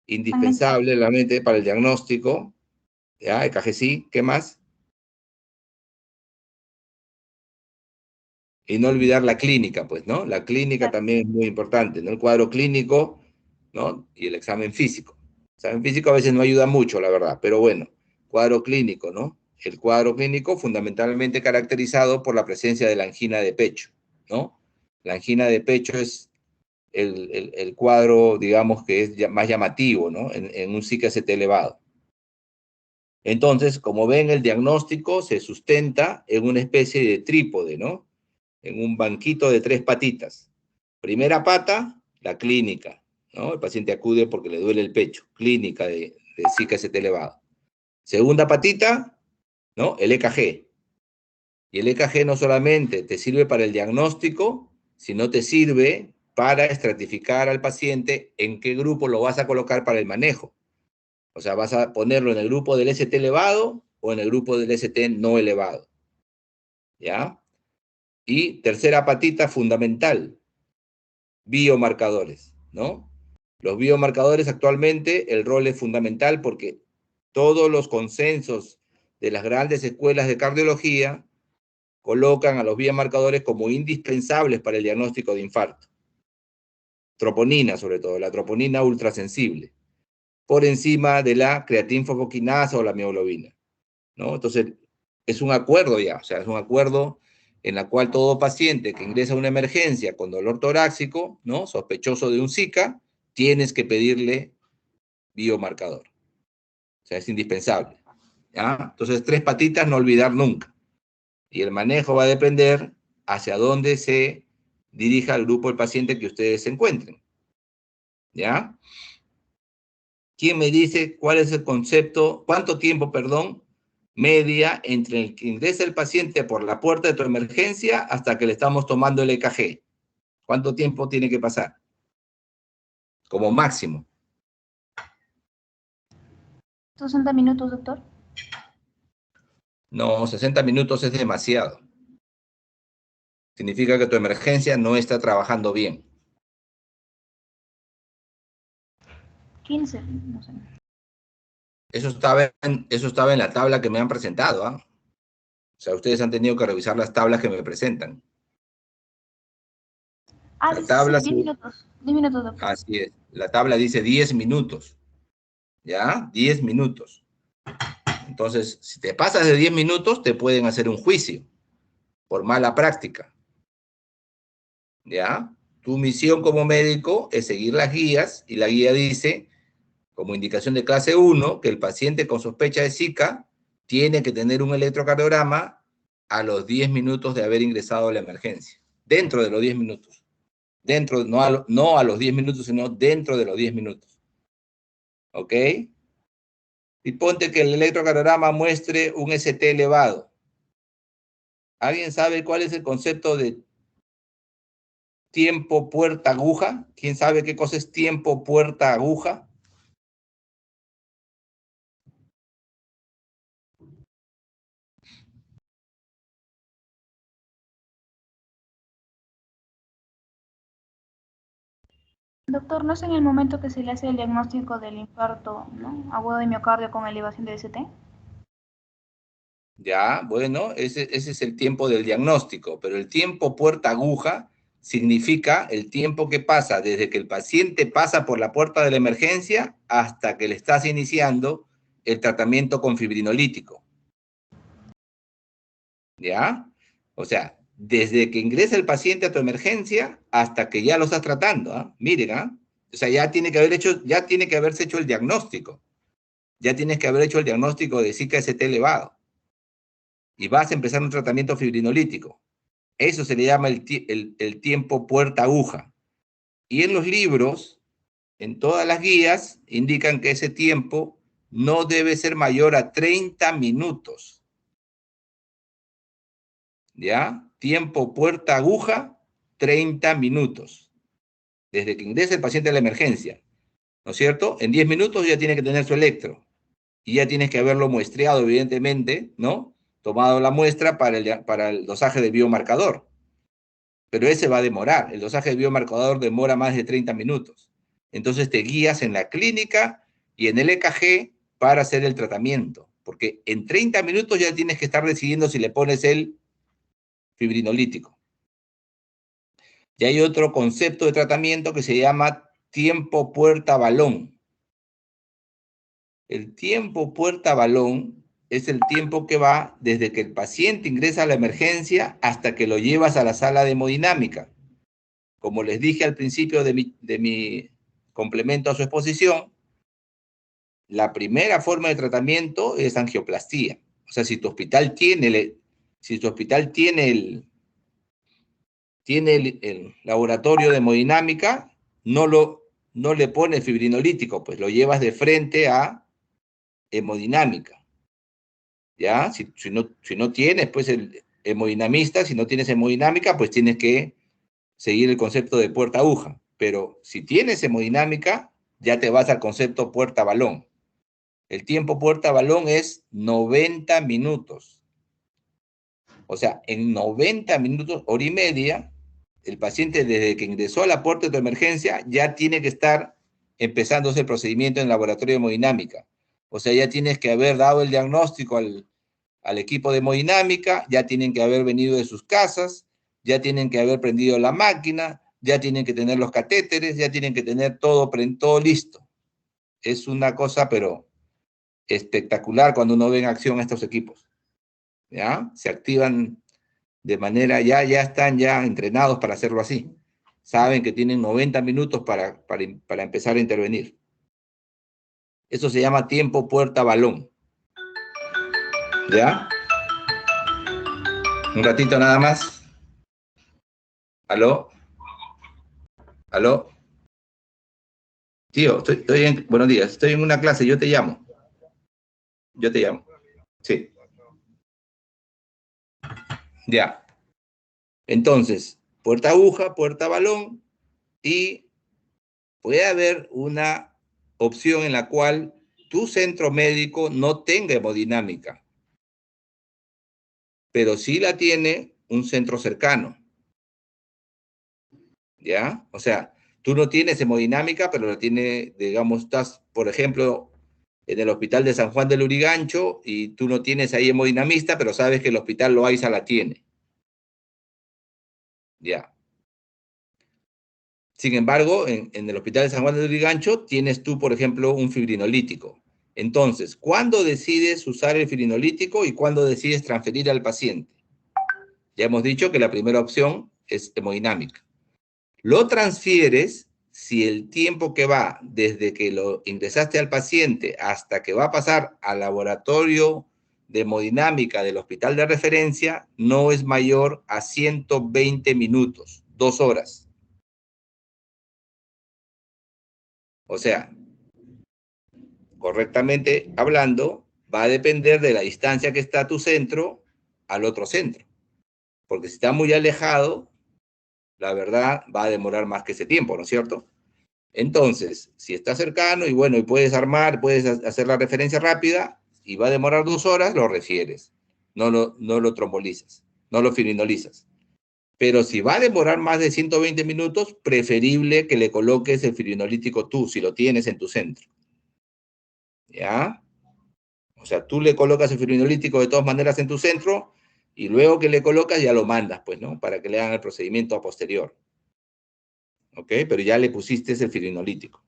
indispensable realmente para el diagnóstico. Ya, EKG sí. ¿Qué más? Y no olvidar la clínica, pues, ¿no? La clínica también es muy importante, ¿no? El cuadro clínico, ¿no? Y el examen físico. El examen físico a veces no ayuda mucho, la verdad, pero bueno, cuadro clínico, ¿no? El cuadro clínico fundamentalmente caracterizado por la presencia de la angina de pecho, ¿no? La angina de pecho es el cuadro, digamos, que es más llamativo, ¿no? En un SICA-ST elevado. Entonces, como ven, el diagnóstico se sustenta en una especie de trípode, ¿no? En un banquito de 3 patitas. Primera pata, la clínica, ¿no? El paciente acude porque le duele el pecho, clínica de SICA-ST elevado. Segunda patita, ¿no? El EKG. Y el EKG no solamente te sirve para el diagnóstico, sino te sirve para estratificar al paciente en qué grupo lo vas a colocar para el manejo. O sea, vas a ponerlo en el grupo del ST elevado o en el grupo del ST no elevado. ¿Ya? Y tercera patita fundamental, biomarcadores, ¿no? Los biomarcadores actualmente, el rol es fundamental porque todos los consensos de las grandes escuelas de cardiología colocan a los biomarcadores como indispensables para el diagnóstico de infarto. Troponina, sobre todo, la troponina ultrasensible, por encima de la creatinfosfoquinasa o la mioglobina, ¿no? Entonces, es un acuerdo ya, o sea, es un acuerdo en la cual todo paciente que ingresa a una emergencia con dolor torácico, ¿no? Sospechoso de un Zika, tienes que pedirle biomarcador. O sea, es indispensable, ¿ya? Entonces, 3 patitas, no olvidar nunca. Y el manejo va a depender hacia dónde se dirija el grupo del paciente que ustedes se encuentren, ¿ya? ¿Quién me dice cuál es el concepto, cuánto tiempo, perdón, media entre el que ingresa el paciente por la puerta de tu emergencia hasta que le estamos tomando el EKG? ¿Cuánto tiempo tiene que pasar? Como máximo. 60 minutos, doctor. No, 60 minutos es demasiado. Significa que tu emergencia no está trabajando bien. 15, no sé. Eso estaba en la tabla que me han presentado, ¿ah? O sea, ustedes han tenido que revisar las tablas que me presentan. Ah, La sí, tabla, 10 minutos. 10 minutos, doctor. así es. La tabla dice 10 minutos. ¿Ya? 10 minutos. Entonces, si te pasas de 10 minutos, te pueden hacer un juicio por mala práctica. ¿Ya? Tu misión como médico es seguir las guías y la guía dice, como indicación de clase 1, que el paciente con sospecha de Zika tiene que tener un electrocardiograma a los 10 minutos de haber ingresado a la emergencia. Dentro de los 10 minutos. Dentro, no a los 10 minutos, sino dentro de los 10 minutos. ¿Ok? Y ponte que el electrocardiograma muestre un ST elevado. ¿Alguien sabe cuál es el concepto de tiempo puerta aguja? ¿Quién sabe qué cosa es tiempo puerta aguja? Doctor, ¿no es en el momento que se le hace el diagnóstico del infarto, ¿no? Agudo de miocardio con elevación de ST? Ya, bueno, ese es el tiempo del diagnóstico, pero el tiempo puerta aguja significa el tiempo que pasa desde que el paciente pasa por la puerta de la emergencia hasta que le estás iniciando el tratamiento con fibrinolítico. ¿Ya? O sea, desde que ingresa el paciente a tu emergencia hasta que ya lo estás tratando, ¿ah? Miren, ¿ah? O sea, ya tiene que haberse hecho el diagnóstico. Ya tienes que haber hecho el diagnóstico de Zika ST elevado. Y vas a empezar un tratamiento fibrinolítico. Eso se le llama el tiempo puerta aguja. Y en los libros, en todas las guías, indican que ese tiempo no debe ser mayor a 30 minutos. ¿Ya? Tiempo puerta aguja, 30 minutos. Desde que ingresa el paciente a la emergencia, ¿no es cierto? En 10 minutos ya tiene que tener su electro. Y ya tienes que haberlo muestreado, evidentemente, ¿no? Tomado la muestra para el dosaje de biomarcador. Pero ese va a demorar. El dosaje de biomarcador demora más de 30 minutos. Entonces te guías en la clínica y en el EKG para hacer el tratamiento. Porque en 30 minutos ya tienes que estar decidiendo si le pones el fibrinolítico. Y hay otro concepto de tratamiento que se llama tiempo puerta balón. El tiempo puerta balón es el tiempo que va desde que el paciente ingresa a la emergencia hasta que lo llevas a la sala de hemodinámica. Como les dije al principio de mi complemento a su exposición, la primera forma de tratamiento es angioplastía. O sea, si tu hospital tiene el laboratorio de hemodinámica, no le pones fibrinolítico, pues lo llevas de frente a hemodinámica. ¿Ya? Si no tienes, pues el hemodinamista, si no tienes hemodinámica, pues tienes que seguir el concepto de puerta aguja. Pero si tienes hemodinámica, ya te vas al concepto puerta balón. El tiempo puerta balón es 90 minutos. O sea, en 90 minutos, hora y media, el paciente desde que ingresó a la puerta de emergencia ya tiene que estar empezándose el procedimiento en el laboratorio de hemodinámica. O sea, ya tienes que haber dado el diagnóstico al equipo de hemodinámica, ya tienen que haber venido de sus casas, ya tienen que haber prendido la máquina, ya tienen que tener los catéteres, ya tienen que tener todo listo. Es una cosa, pero espectacular cuando uno ve en acción estos equipos. ¿Ya? Se activan de manera, ya están ya entrenados para hacerlo así. Saben que tienen 90 minutos para empezar a intervenir. Eso se llama tiempo puerta-balón. ¿Ya? Un ratito nada más. ¿Aló? ¿Aló? Tío, buenos días, estoy en una clase, yo te llamo. Sí. Ya. Entonces, puerta aguja, puerta balón, y puede haber una opción en la cual tu centro médico no tenga hemodinámica, pero sí la tiene un centro cercano. ¿Ya? O sea, tú no tienes hemodinámica, pero la tiene, digamos, estás, por ejemplo, en el hospital de San Juan del Lurigancho y tú no tienes ahí hemodinamista, pero sabes que el hospital Loaiza la tiene. Ya. Sin embargo, en el hospital de San Juan del Lurigancho tienes tú, por ejemplo, un fibrinolítico. Entonces, ¿cuándo decides usar el fibrinolítico y cuándo decides transferir al paciente? Ya hemos dicho que la primera opción es hemodinámica. Lo transfieres si el tiempo que va desde que lo ingresaste al paciente hasta que va a pasar al laboratorio de hemodinámica del hospital de referencia no es mayor a 120 minutos, 2 horas. O sea, correctamente hablando, va a depender de la distancia que está tu centro al otro centro. Porque si está muy alejado, la verdad va a demorar más que ese tiempo, ¿no es cierto? Entonces, si está cercano y bueno, y puedes hacer la referencia rápida y va a demorar 2 horas, lo refieres. No lo trombolizas, no lo firinolizas. Pero si va a demorar más de 120 minutos, preferible que le coloques el firinolítico tú, si lo tienes en tu centro. ¿Ya? O sea, tú le colocas el firinolítico de todas maneras en tu centro y luego que le colocas ya lo mandas, pues, ¿no? Para que le hagan el procedimiento a posterior. ¿Ok? Pero ya le pusiste el firinolítico.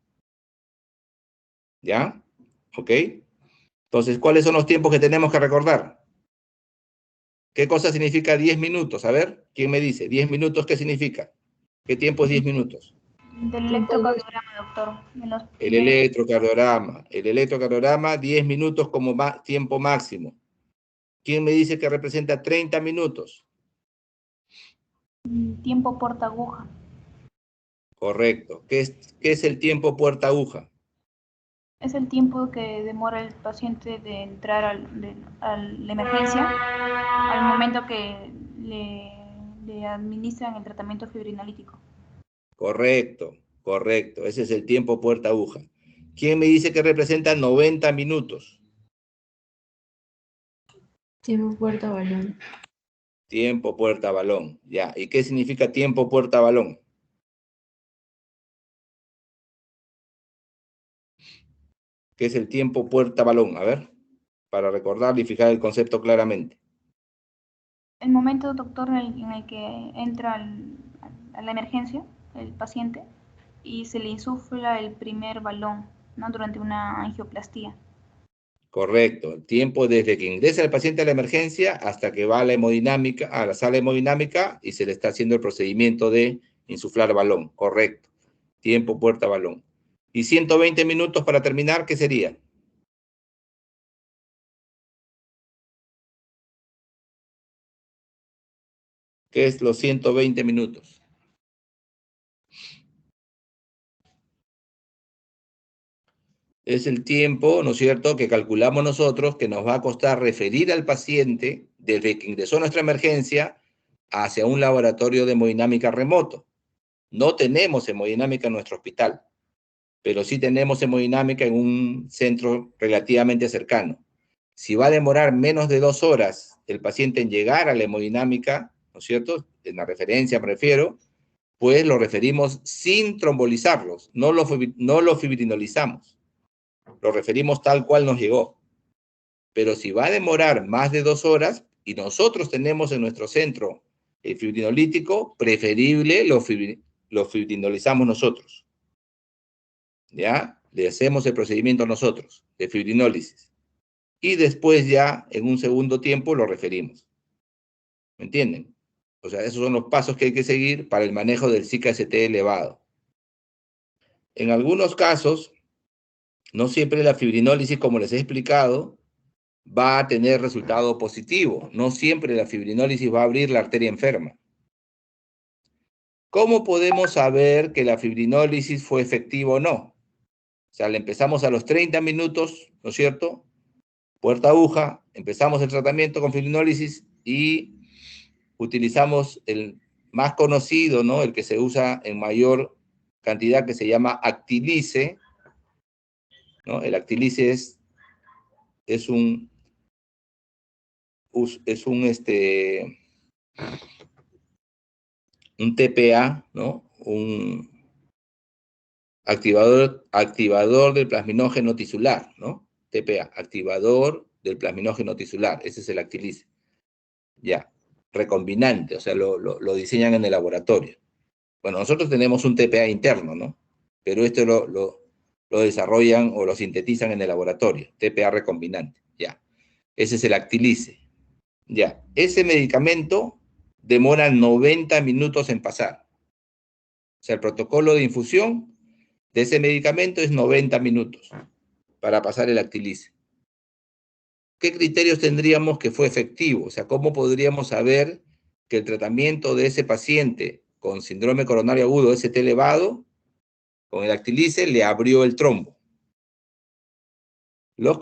¿Ya? ¿Ok? Entonces, ¿cuáles son los tiempos que tenemos que recordar? ¿Qué cosa significa 10 minutos? A ver, ¿quién me dice? 10 minutos, ¿qué significa? ¿Qué tiempo es 10 minutos? Del electrocardiograma, doctor. El electrocardiograma, 10 minutos como tiempo máximo. ¿Quién me dice que representa 30 minutos? Tiempo puerta aguja. Correcto. ¿Qué es el tiempo puerta aguja? Es el tiempo que demora el paciente de entrar a la emergencia al momento que le administran el tratamiento fibrinolítico. Correcto. Ese es el tiempo puerta aguja. ¿Quién me dice que representa 90 minutos? Tiempo puerta balón. Tiempo puerta balón. Ya. ¿Y qué significa tiempo puerta balón? ¿Qué es el tiempo puerta balón? A ver, para recordar y fijar el concepto claramente. El momento, doctor, en el que entra a la emergencia el paciente y se le insufla el primer balón, ¿no? Durante una angioplastía. Correcto. El tiempo desde que ingresa el paciente a la emergencia hasta que va a la sala hemodinámica y se le está haciendo el procedimiento de insuflar balón. Correcto. Tiempo puerta balón. ¿Y 120 minutos para terminar, qué sería? ¿Qué es los 120 minutos? Es el tiempo, ¿no es cierto?, que calculamos nosotros que nos va a costar referir al paciente desde que ingresó a nuestra emergencia hacia un laboratorio de hemodinámica remoto. No tenemos hemodinámica en nuestro hospital, pero sí tenemos hemodinámica en un centro relativamente cercano. Si va a demorar menos de 2 horas el paciente en llegar a la hemodinámica, ¿no es cierto?, en la referencia me refiero, pues lo referimos sin trombolizarlos, no lo fibrinolizamos, lo referimos tal cual nos llegó. Pero si va a demorar más de 2 horas y nosotros tenemos en nuestro centro el fibrinolítico, preferible lo fibrinolizamos nosotros. ¿Ya? Le hacemos el procedimiento nosotros de fibrinólisis. Y después ya, en un segundo tiempo, lo referimos. ¿Me entienden? O sea, esos son los pasos que hay que seguir para el manejo del Zika-ST elevado. En algunos casos, no siempre la fibrinólisis, como les he explicado, va a tener resultado positivo. No siempre la fibrinólisis va a abrir la arteria enferma. ¿Cómo podemos saber que la fibrinólisis fue efectiva o no? O sea, le empezamos a los 30 minutos, ¿no es cierto? Puerta aguja, empezamos el tratamiento con fibrinólisis y utilizamos el más conocido, ¿no? El que se usa en mayor cantidad, que se llama Actilice, ¿no? El Actilice es un TPA, ¿no? Un activador del plasminógeno tisular, ¿no? TPA, activador del plasminógeno tisular. Ese es el Actilice. Ya, recombinante, o sea, lo diseñan en el laboratorio. Bueno, nosotros tenemos un TPA interno, ¿no? Pero esto lo desarrollan o lo sintetizan en el laboratorio, TPA recombinante, ya. Ese es el Actilice. Ya, ese medicamento demora 90 minutos en pasar. O sea, el protocolo de infusión de ese medicamento es 90 minutos para pasar el Actilice. ¿Qué criterios tendríamos que fue efectivo? O sea, ¿cómo podríamos saber que el tratamiento de ese paciente con síndrome coronario agudo ST elevado, con el Actilice, le abrió el trombo? Esos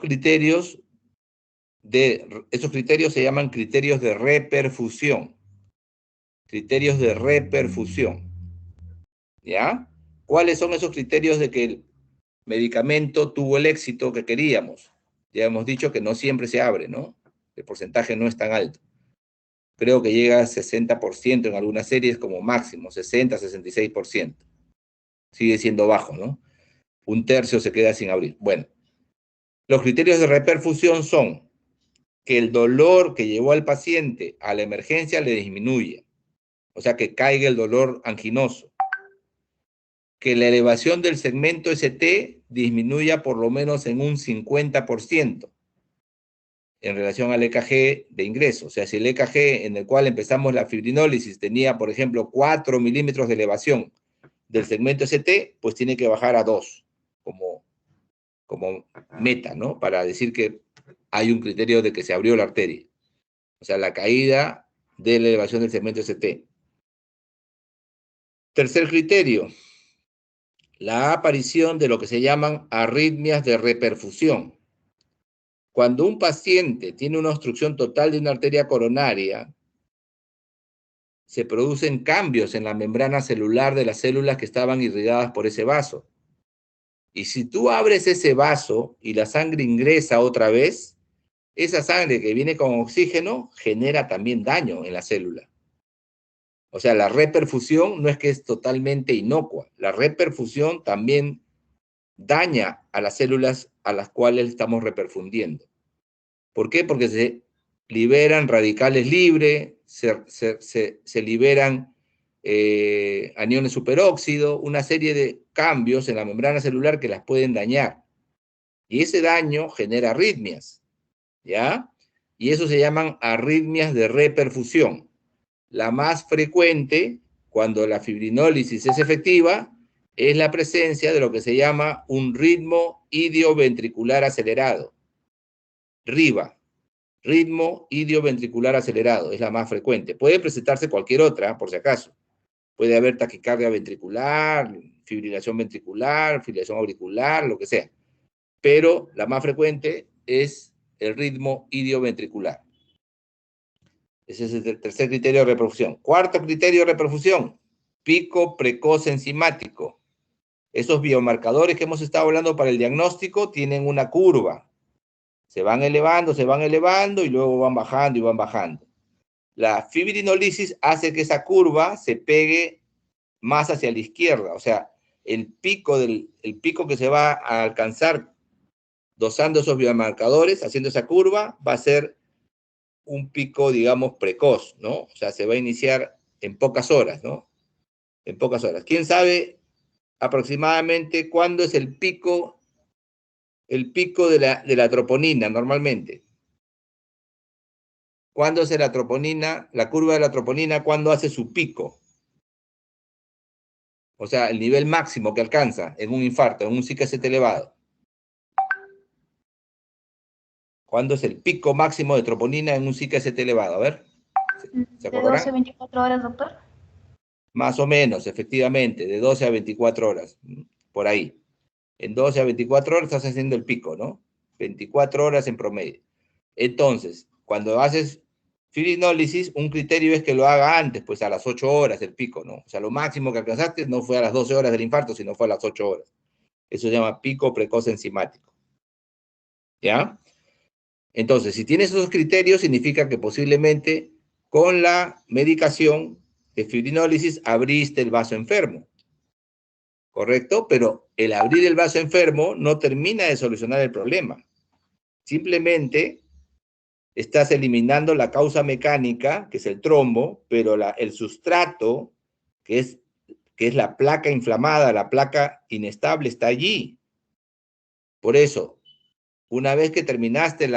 criterios se llaman criterios de reperfusión. Criterios de reperfusión. ¿Ya? ¿Cuáles son esos criterios de que el medicamento tuvo el éxito que queríamos? Ya hemos dicho que no siempre se abre, ¿no? El porcentaje no es tan alto. Creo que llega a 60% en algunas series como máximo, 60, 66%. Sigue siendo bajo, ¿no? 1/3 se queda sin abrir. Bueno, los criterios de reperfusión son que el dolor que llevó al paciente a la emergencia le disminuya, o sea, que caiga el dolor anginoso, que la elevación del segmento ST disminuya por lo menos en un 50% en relación al EKG de ingreso. O sea, si el EKG en el cual empezamos la fibrinólisis tenía, por ejemplo, 4 milímetros de elevación del segmento ST, pues tiene que bajar a 2 como meta, ¿no? Para decir que hay un criterio de que se abrió la arteria. O sea, la caída de la elevación del segmento ST. Tercer criterio, la aparición de lo que se llaman arritmias de reperfusión. Cuando un paciente tiene una obstrucción total de una arteria coronaria, se producen cambios en la membrana celular de las células que estaban irrigadas por ese vaso. Y si tú abres ese vaso y la sangre ingresa otra vez, esa sangre que viene con oxígeno genera también daño en la célula. O sea, la reperfusión no es que es totalmente inocua. La reperfusión también daña a las células a las cuales estamos reperfundiendo. ¿Por qué? Porque se liberan radicales libres, se liberan aniones superóxido, una serie de cambios en la membrana celular que las pueden dañar. Y ese daño genera arritmias, ¿ya? Y eso se llaman arritmias de reperfusión. La más frecuente, cuando la fibrinólisis es efectiva, es la presencia de lo que se llama un ritmo idioventricular acelerado. RIVA, ritmo idioventricular acelerado, es la más frecuente. Puede presentarse cualquier otra, por si acaso. Puede haber taquicardia ventricular, fibrilación ventricular, fibrilación auricular, lo que sea. Pero la más frecuente es el ritmo idioventricular. Ese es el tercer criterio de reperfusión. Cuarto criterio de reperfusión, pico precoz enzimático. Esos biomarcadores que hemos estado hablando para el diagnóstico tienen una curva. Se van elevando y luego van bajando y van bajando. La fibrinólisis hace que esa curva se pegue más hacia la izquierda. O sea, el pico que se va a alcanzar dosando esos biomarcadores, haciendo esa curva, va a ser un pico, digamos, precoz, ¿no? O sea, se va a iniciar en pocas horas, ¿no? En pocas horas. ¿Quién sabe aproximadamente cuándo es el pico de la troponina normalmente? ¿Cuándo es la troponina, la curva de la troponina, cuándo hace su pico? O sea, el nivel máximo que alcanza en un infarto, en un CKCT elevado. ¿Cuándo es el pico máximo de troponina en un CKCT elevado? A ver, ¿se ¿De 12 a acordarán? 24 horas, doctor? Más o menos, efectivamente, de 12 a 24 horas, por ahí. En 12 a 24 horas estás haciendo el pico, ¿no? 24 horas en promedio. Entonces, cuando haces fibrinolysis, un criterio es que lo haga antes, pues a las 8 horas el pico, ¿no? O sea, lo máximo que alcanzaste no fue a las 12 horas del infarto, sino fue a las 8 horas. Eso se llama pico precoz enzimático. ¿Ya? Entonces, si tienes esos criterios, significa que posiblemente con la medicación de fibrinólisis abriste el vaso enfermo, ¿correcto? Pero el abrir el vaso enfermo no termina de solucionar el problema. Simplemente estás eliminando la causa mecánica, que es el trombo, pero el sustrato, que es la placa inflamada, la placa inestable, está allí. Por eso, una vez que terminaste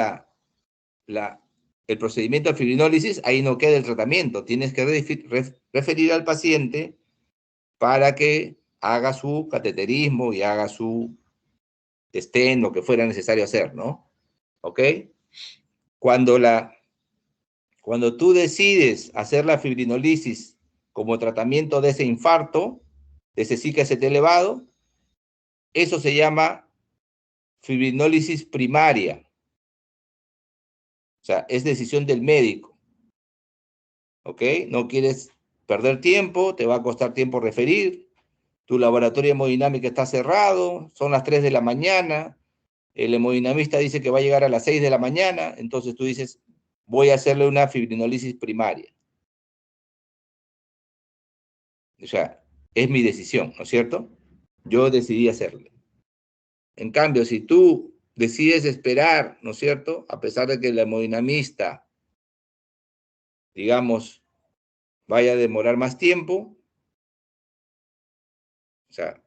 el procedimiento de fibrinólisis, ahí no queda el tratamiento. Tienes que referir al paciente para que haga su cateterismo y haga su stent, lo que fuera necesario hacer, ¿no? ¿Ok? Cuando tú decides hacer la fibrinólisis como tratamiento de ese infarto, de ese CKCT elevado, eso se llama fibrinólisis primaria. O sea, es decisión del médico. ¿Ok? No quieres perder tiempo, te va a costar tiempo referir, tu laboratorio de hemodinámica está cerrado, son las 3 de la mañana, el hemodinamista dice que va a llegar a las 6 de la mañana, entonces tú dices, voy a hacerle una fibrinólisis primaria. O sea, es mi decisión, ¿no es cierto? Yo decidí hacerlo. En cambio, si tú decides esperar, ¿no es cierto? A pesar de que el hemodinamista, digamos, vaya a demorar más tiempo, o sea,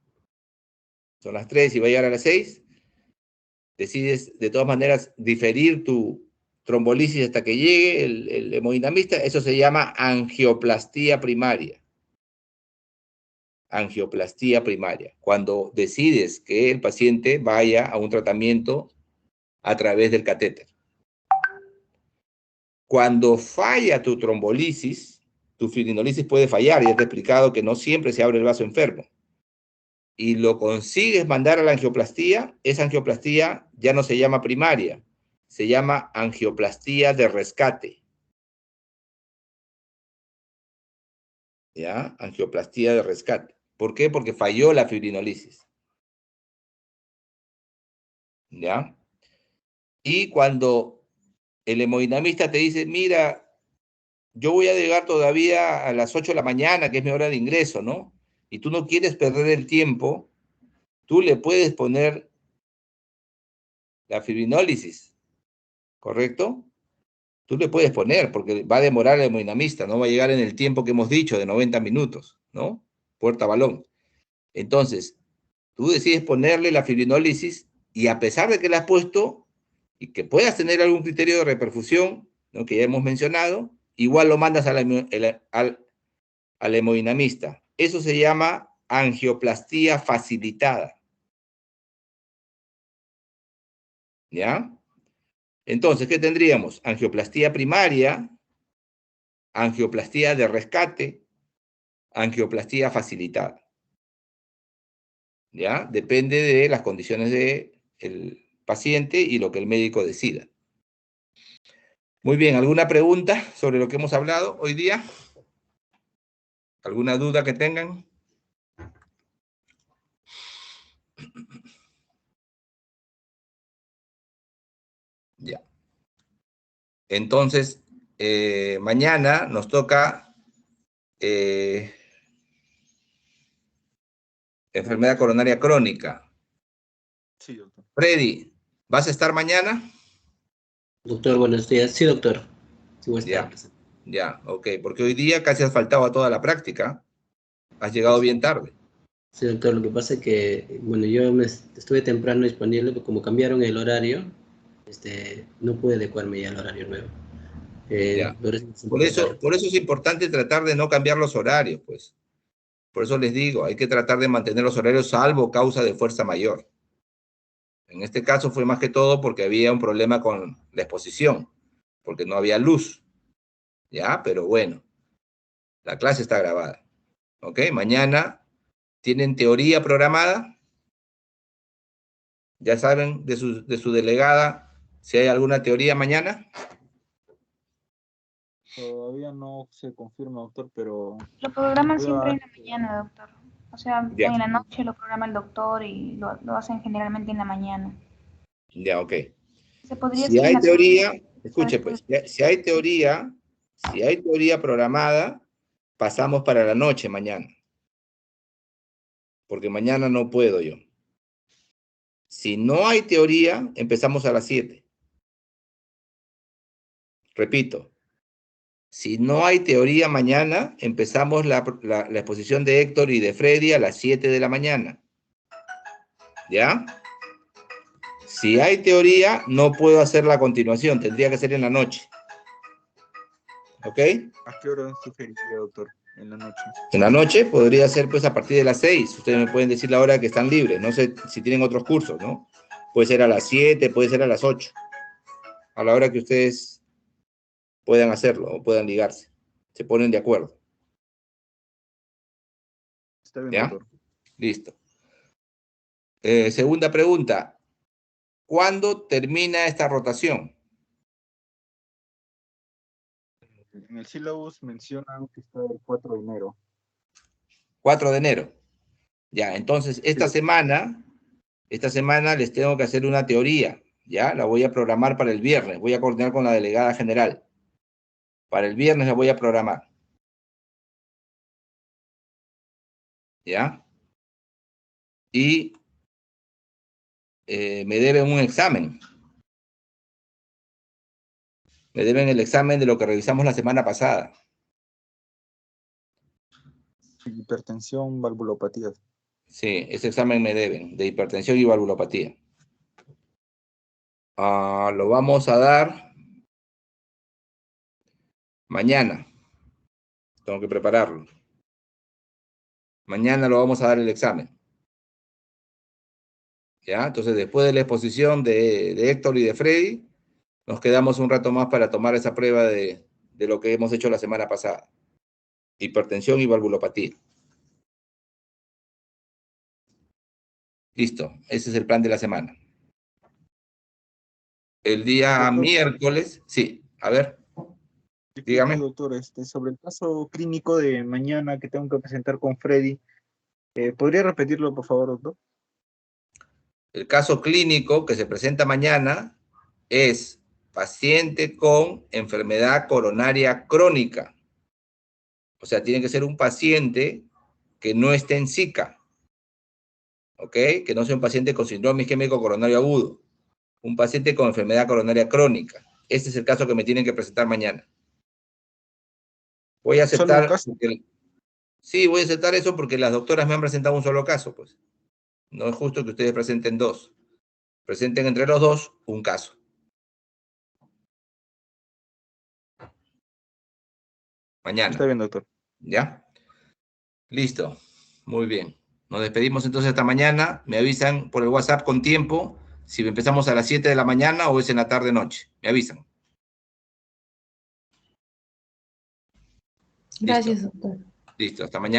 son las 3 y va a llegar a las 6, decides de todas maneras diferir tu trombolisis hasta que llegue el hemodinamista, eso se llama angioplastía primaria. Angioplastía primaria, cuando decides que el paciente vaya a un tratamiento a través del catéter. Cuando falla tu trombolisis, tu fibrinolisis puede fallar, ya te he explicado que no siempre se abre el vaso enfermo, y lo consigues mandar a la angioplastía, esa angioplastía ya no se llama primaria, se llama angioplastía de rescate. ¿Ya? Angioplastía de rescate. ¿Por qué? Porque falló la fibrinolisis. ¿Ya? Y cuando el hemodinamista te dice, mira, yo voy a llegar todavía a las 8 de la mañana, que es mi hora de ingreso, ¿no? Y tú no quieres perder el tiempo, tú le puedes poner la fibrinólisis, ¿correcto? Tú le puedes poner, porque va a demorar el hemodinamista, no va a llegar en el tiempo que hemos dicho, de 90 minutos, ¿no? Puerta balón. Entonces, tú decides ponerle la fibrinólisis y a pesar de que la has puesto y que puedas tener algún criterio de reperfusión, ¿no? Que ya hemos mencionado, igual lo mandas al hemodinamista. Eso se llama angioplastía facilitada. ¿Ya? Entonces, ¿qué tendríamos? Angioplastía primaria, angioplastía de rescate, angioplastía facilitada. ¿Ya? Depende de las condiciones del paciente y lo que el médico decida. Muy bien, ¿alguna pregunta sobre lo que hemos hablado hoy día? ¿Alguna duda que tengan? Ya. Entonces, mañana nos toca Enfermedad coronaria crónica. Sí, doctor. Freddy, ¿vas a estar mañana? Doctor, buenos días. Sí, doctor. Sí, voy a estar Ya. presente. Ya, ok, porque hoy día casi has faltado a toda la práctica. Has llegado bien tarde. Sí, doctor, lo que pasa es que, bueno, estuve temprano disponible, pero como cambiaron el horario, no pude adecuarme ya al horario nuevo. Ya. Por eso es un poco tarde. Por eso es importante tratar de no cambiar los horarios, pues. Por eso les digo, hay que tratar de mantener los horarios salvo causa de fuerza mayor. En este caso fue más que todo porque había un problema con la exposición, porque no había luz. Ya, pero bueno, la clase está grabada. ¿Ok? Mañana tienen teoría programada. Ya saben de su delegada si hay alguna teoría mañana. Todavía no se confirma, doctor, pero... Lo programan voy a- siempre en la mañana, doctor. O sea, Ya. en la noche lo programa el doctor y lo hacen generalmente en la mañana. Ya, ok. Se podría Si hacer hay una teoría, escuche después. pues, si hay teoría programada, pasamos para la noche mañana. Porque mañana no puedo yo. Si no hay teoría, empezamos a las 7. Repito, si no hay teoría mañana, empezamos la exposición de Héctor y de Freddy a las 7 de la mañana. ¿Ya? Si hay teoría, no puedo hacer la continuación, tendría que ser en la noche. ¿Ok? ¿A qué hora sugeriría, doctor? En la noche. En la noche podría ser pues a partir de las 6. Ustedes me pueden decir la hora que están libres. No sé si tienen otros cursos, ¿no? Puede ser a las 7, puede ser a las 8. A la hora que ustedes puedan hacerlo o puedan ligarse. Se ponen de acuerdo. Está bien, ¿Ya? doctor. Listo. Segunda pregunta. ¿Cuándo termina esta rotación? En el sílabus mencionan que está el 4 de enero. 4 de enero. Ya, entonces esta semana les tengo que hacer una teoría. Ya, la voy a programar para el viernes. Voy a coordinar con la delegada general. Para el viernes la voy a programar. ¿Ya? Y me deben un examen. Me deben el examen de lo que revisamos la semana pasada. Hipertensión, valvulopatía. Sí, ese examen me deben, de hipertensión y valvulopatía. Lo vamos a dar mañana. Tengo que prepararlo. Mañana lo vamos a dar el examen. ¿Ya? Entonces, después de la exposición de Héctor y de Freddy, nos quedamos un rato más para tomar esa prueba de lo que hemos hecho la semana pasada. Hipertensión y valvulopatía. Listo, ese es el plan de la semana. El día Doctor. miércoles, sí, a ver, dígame. Doctor, sobre el caso clínico de mañana que tengo que presentar con Freddy, ¿podría repetirlo, por favor, doctor? El caso clínico que se presenta mañana es paciente con enfermedad coronaria crónica. O sea, tiene que ser un paciente que no esté en Zika. ¿Ok? Que no sea un paciente con síndrome isquémico coronario agudo. Un paciente con enfermedad coronaria crónica. Este es el caso que me tienen que presentar mañana. Voy a ¿Solo un aceptar... caso? Sí, voy a aceptar eso porque las doctoras me han presentado un solo caso, pues. No es justo que ustedes presenten dos. Presenten entre los dos un caso. Mañana. Está bien, doctor. ¿Ya? Listo. Muy bien. Nos despedimos entonces hasta mañana. Me avisan por el WhatsApp con tiempo si empezamos a las 7 de la mañana o es en la tarde-noche. Me avisan. Gracias, doctor. Listo. Hasta mañana.